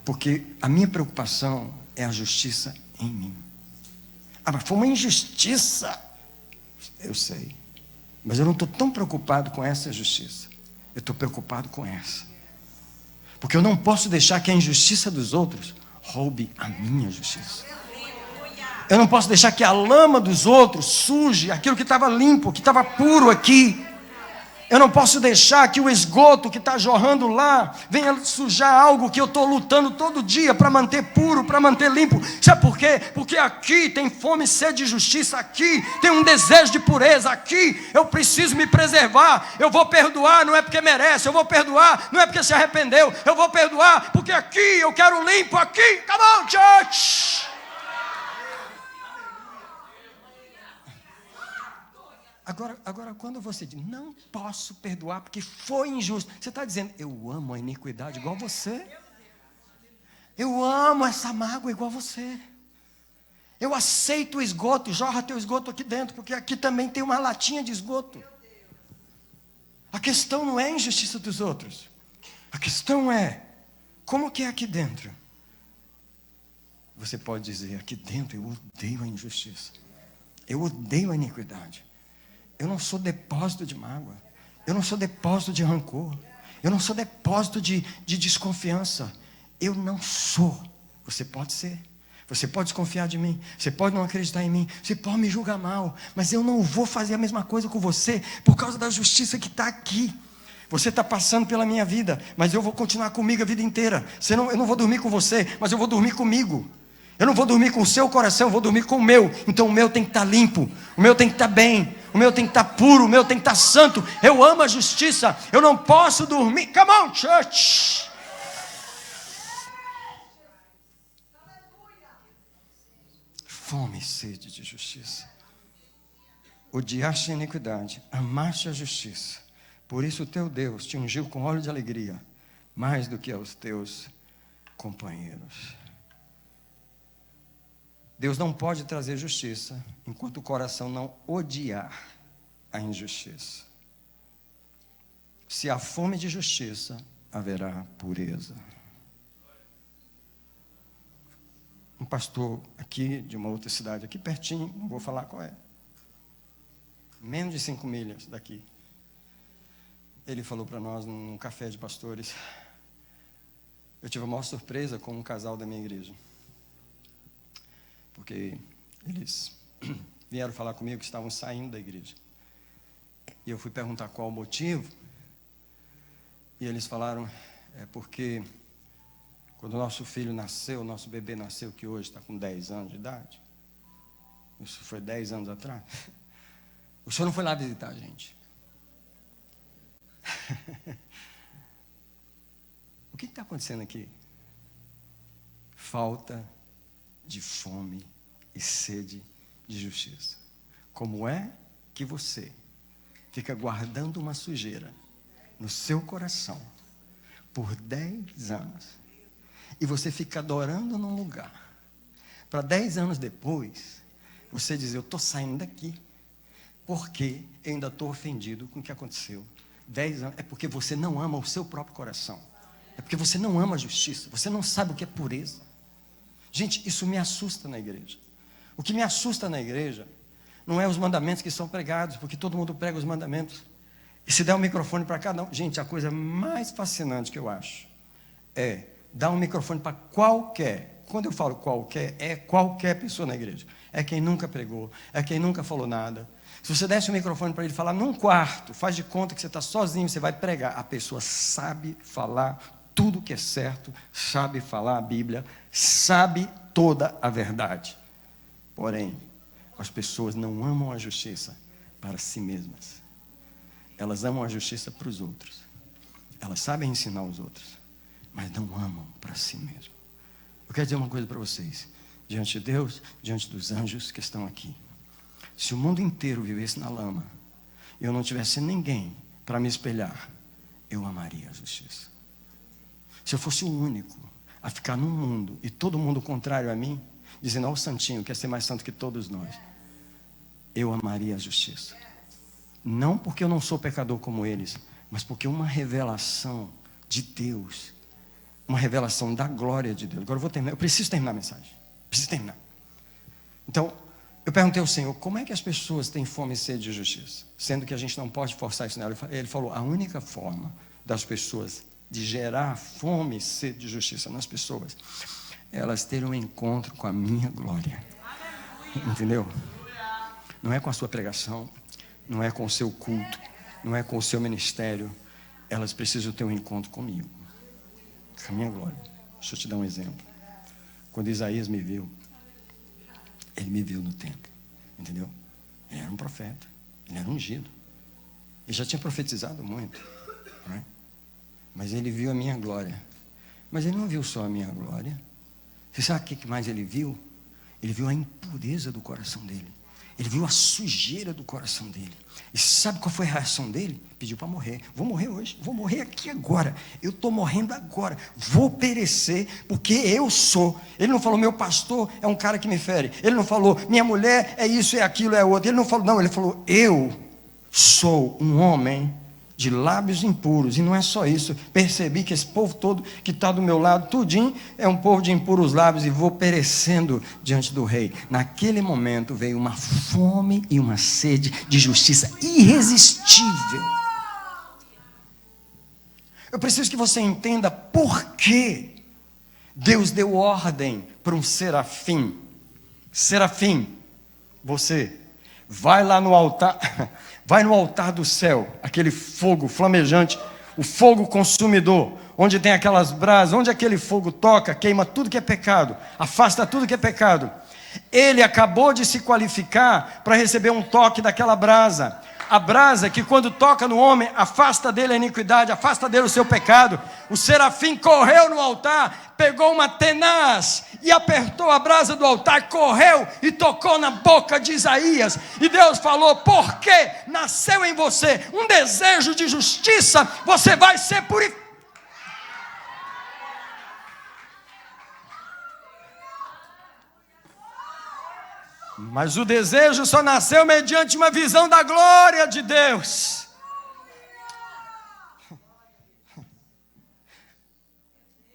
Porque a minha preocupação é a justiça em mim. Mas foi uma injustiça. Eu sei. Mas eu não estou tão preocupado com essa justiça. Eu estou preocupado com essa. Porque eu não posso deixar que a injustiça dos outros roube a minha justiça. Eu não posso deixar que a lama dos outros suje aquilo que estava limpo, que estava puro aqui. Eu não posso deixar que o esgoto que está jorrando lá venha sujar algo que eu estou lutando todo dia para manter puro, para manter limpo. Sabe por quê? Porque aqui tem fome e sede de justiça, aqui tem um desejo de pureza, aqui eu preciso me preservar. Eu vou perdoar, não é porque merece, eu vou perdoar, não é porque se arrependeu, eu vou perdoar, porque aqui eu quero limpo, aqui. Come on, church! Agora, quando você diz, não posso perdoar porque foi injusto, você está dizendo, eu amo a iniquidade igual você. Eu amo essa mágoa igual você. Eu aceito o esgoto, jorra teu esgoto aqui dentro, porque aqui também tem uma latinha de esgoto. A questão não é a injustiça dos outros. A questão é, como que é aqui dentro? Você pode dizer, aqui dentro eu odeio a injustiça. Eu odeio a iniquidade. Eu não sou depósito de mágoa. Eu não sou depósito de rancor. Eu não sou depósito de desconfiança. Eu não sou. Você pode ser. Você pode desconfiar de mim. Você pode não acreditar em mim. Você pode me julgar mal. Mas eu não vou fazer a mesma coisa com você por causa da justiça que está aqui. Você está passando pela minha vida, mas eu vou continuar comigo a vida inteira. Eu não vou dormir com você, mas eu vou dormir comigo. Eu não vou dormir com o seu coração, eu vou dormir com o meu. Então o meu tem que estar limpo, o meu tem que estar bem, o meu tem que estar puro, o meu tem que estar santo. Eu amo a justiça, eu não posso dormir. Come on, church! Fome e sede de justiça. Odiaste a iniquidade, amaste a justiça. Por isso o teu Deus te ungiu com óleo de alegria, mais do que aos teus companheiros. Deus não pode trazer justiça enquanto o coração não odiar a injustiça. Se há fome de justiça, haverá pureza. Um pastor aqui, de uma outra cidade, aqui pertinho, não vou falar qual é, menos de 5 milhas daqui, ele falou para nós num café de pastores. Eu tive a maior surpresa com um casal da minha igreja, porque eles vieram falar comigo que estavam saindo da igreja, e eu fui perguntar qual o motivo, e eles falaram, porque quando o nosso filho nasceu, nosso bebê nasceu, que hoje está com 10 anos de idade, isso foi 10 anos atrás, o senhor não foi lá visitar a gente. O que está acontecendo aqui? Falta de fome e sede de justiça. Como é que você fica guardando uma sujeira no seu coração por 10 anos e você fica adorando num lugar para 10 anos depois você dizer, eu estou saindo daqui porque eu ainda estou ofendido com o que aconteceu? 10 anos, é porque você não ama o seu próprio coração. É porque você não ama a justiça. Você não sabe o que é pureza. Gente, isso me assusta na igreja. O que me assusta na igreja não é os mandamentos que são pregados, porque todo mundo prega os mandamentos. E se der um microfone para cada um, gente, a coisa mais fascinante que eu acho é dar um microfone para qualquer, quando eu falo qualquer, é qualquer pessoa na igreja. É quem nunca pregou, é quem nunca falou nada. Se você desse o microfone para ele falar num quarto, faz de conta que você está sozinho, você vai pregar. A pessoa sabe falar tudo que é certo, sabe falar a Bíblia, sabe toda a verdade. Porém, as pessoas não amam a justiça para si mesmas. Elas amam a justiça para os outros. Elas sabem ensinar os outros, mas não amam para si mesmas. Eu quero dizer uma coisa para vocês. Diante de Deus, diante dos anjos que estão aqui. Se o mundo inteiro vivesse na lama e eu não tivesse ninguém para me espelhar, eu amaria a justiça. Se eu fosse o único a ficar num mundo e todo mundo contrário a mim, dizendo, ó, o santinho quer ser mais santo que todos nós, eu amaria a justiça. Não porque eu não sou pecador como eles, mas porque uma revelação de Deus, uma revelação da glória de Deus. Agora eu vou terminar, eu preciso terminar a mensagem. Preciso terminar. Então, eu perguntei ao Senhor, como é que as pessoas têm fome e sede de justiça? Sendo que a gente não pode forçar isso nela. Ele falou, a única forma das pessoas de gerar fome e sede de justiça nas pessoas, elas terem um encontro com a minha glória. Entendeu? Não é com a sua pregação, não é com o seu culto, não é com o seu ministério. Elas precisam ter um encontro comigo, com a minha glória. Deixa eu te dar um exemplo. Quando Isaías me viu, ele me viu no templo, entendeu? Ele era um profeta, ele era ungido. Ele já tinha profetizado muito, não é? Mas ele viu a minha glória. Mas ele não viu só a minha glória. Você sabe o que mais ele viu? Ele viu a impureza do coração dele. Ele viu a sujeira do coração dele. E sabe qual foi a reação dele? Pediu para morrer. Vou morrer hoje, vou morrer aqui agora. Eu estou morrendo agora. Vou perecer porque eu sou. Ele não falou, meu pastor é um cara que me fere. Ele não falou, minha mulher é isso, é aquilo, é outro. Ele não falou, não, ele falou, eu sou um homem de lábios impuros. E não é só isso. Percebi que esse povo todo que está do meu lado, tudinho, é um povo de impuros lábios e vou perecendo diante do rei. Naquele momento veio uma fome e uma sede de justiça irresistível. Eu preciso que você entenda por que Deus deu ordem para um serafim. Serafim, você vai lá no altar, vai no altar do céu, aquele fogo flamejante, o fogo consumidor, onde tem aquelas brasas, onde aquele fogo toca, queima tudo que é pecado, afasta tudo que é pecado. Ele acabou de se qualificar para receber um toque daquela brasa. A brasa que quando toca no homem, afasta dele a iniquidade, afasta dele o seu pecado. O serafim correu no altar, pegou uma tenaz e apertou a brasa do altar, correu e tocou na boca de Isaías. E Deus falou, porque nasceu em você um desejo de justiça, você vai ser purificado. Mas o desejo só nasceu mediante uma visão da glória de Deus.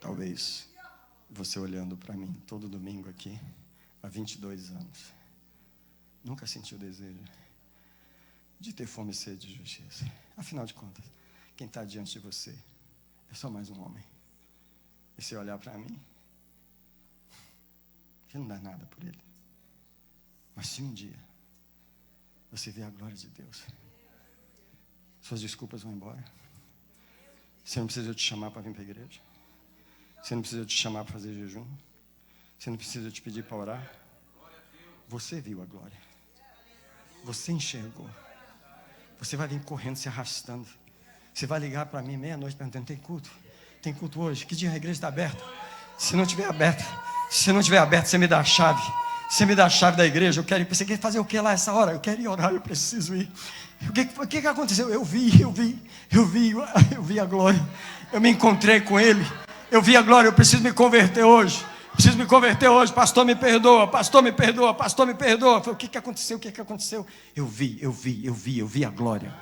Talvez você olhando para mim todo domingo aqui, há 22 anos, nunca sentiu o desejo de ter fome e sede de justiça. Afinal de contas, quem está diante de você é só mais um homem. E se olhar para mim, você não dá nada por ele. Mas se um dia você vê a glória de Deus, suas desculpas vão embora. Você não precisa te chamar para vir para a igreja. Você não precisa te chamar para fazer jejum. Você não precisa te pedir para orar. Você viu a glória. Você enxergou. Você vai vir correndo, se arrastando. Você vai ligar para mim meia-noite perguntando: tem culto? Tem culto hoje? Que dia a igreja está aberta? Se não tiver aberta, você me dá a chave. Você me dá a chave da igreja. Eu quero ir. Você quer fazer o que lá essa hora? Eu quero ir orar, eu preciso ir. O que aconteceu? Eu vi a glória. Eu me encontrei com Ele. Eu vi a glória, eu preciso me converter hoje. Pastor, me perdoa. Pastor, me perdoa. Eu falei: o que aconteceu? Eu vi a glória.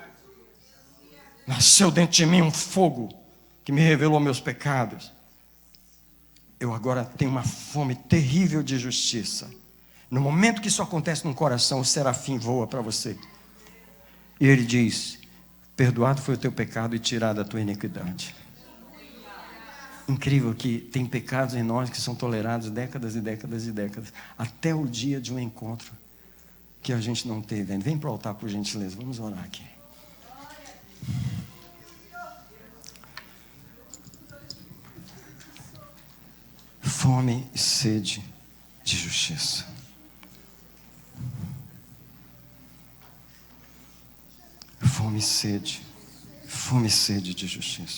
Nasceu dentro de mim um fogo que me revelou meus pecados. Eu agora tenho uma fome terrível de justiça. No momento que isso acontece no coração, o serafim voa para você. E ele diz: perdoado foi o teu pecado e tirada a tua iniquidade. Incrível que tem pecados em nós que são tolerados décadas e décadas e décadas, até o dia de um encontro que a gente não teve. Vem para o altar, por gentileza, vamos orar aqui. Fome e sede de justiça. Fome e sede de justiça.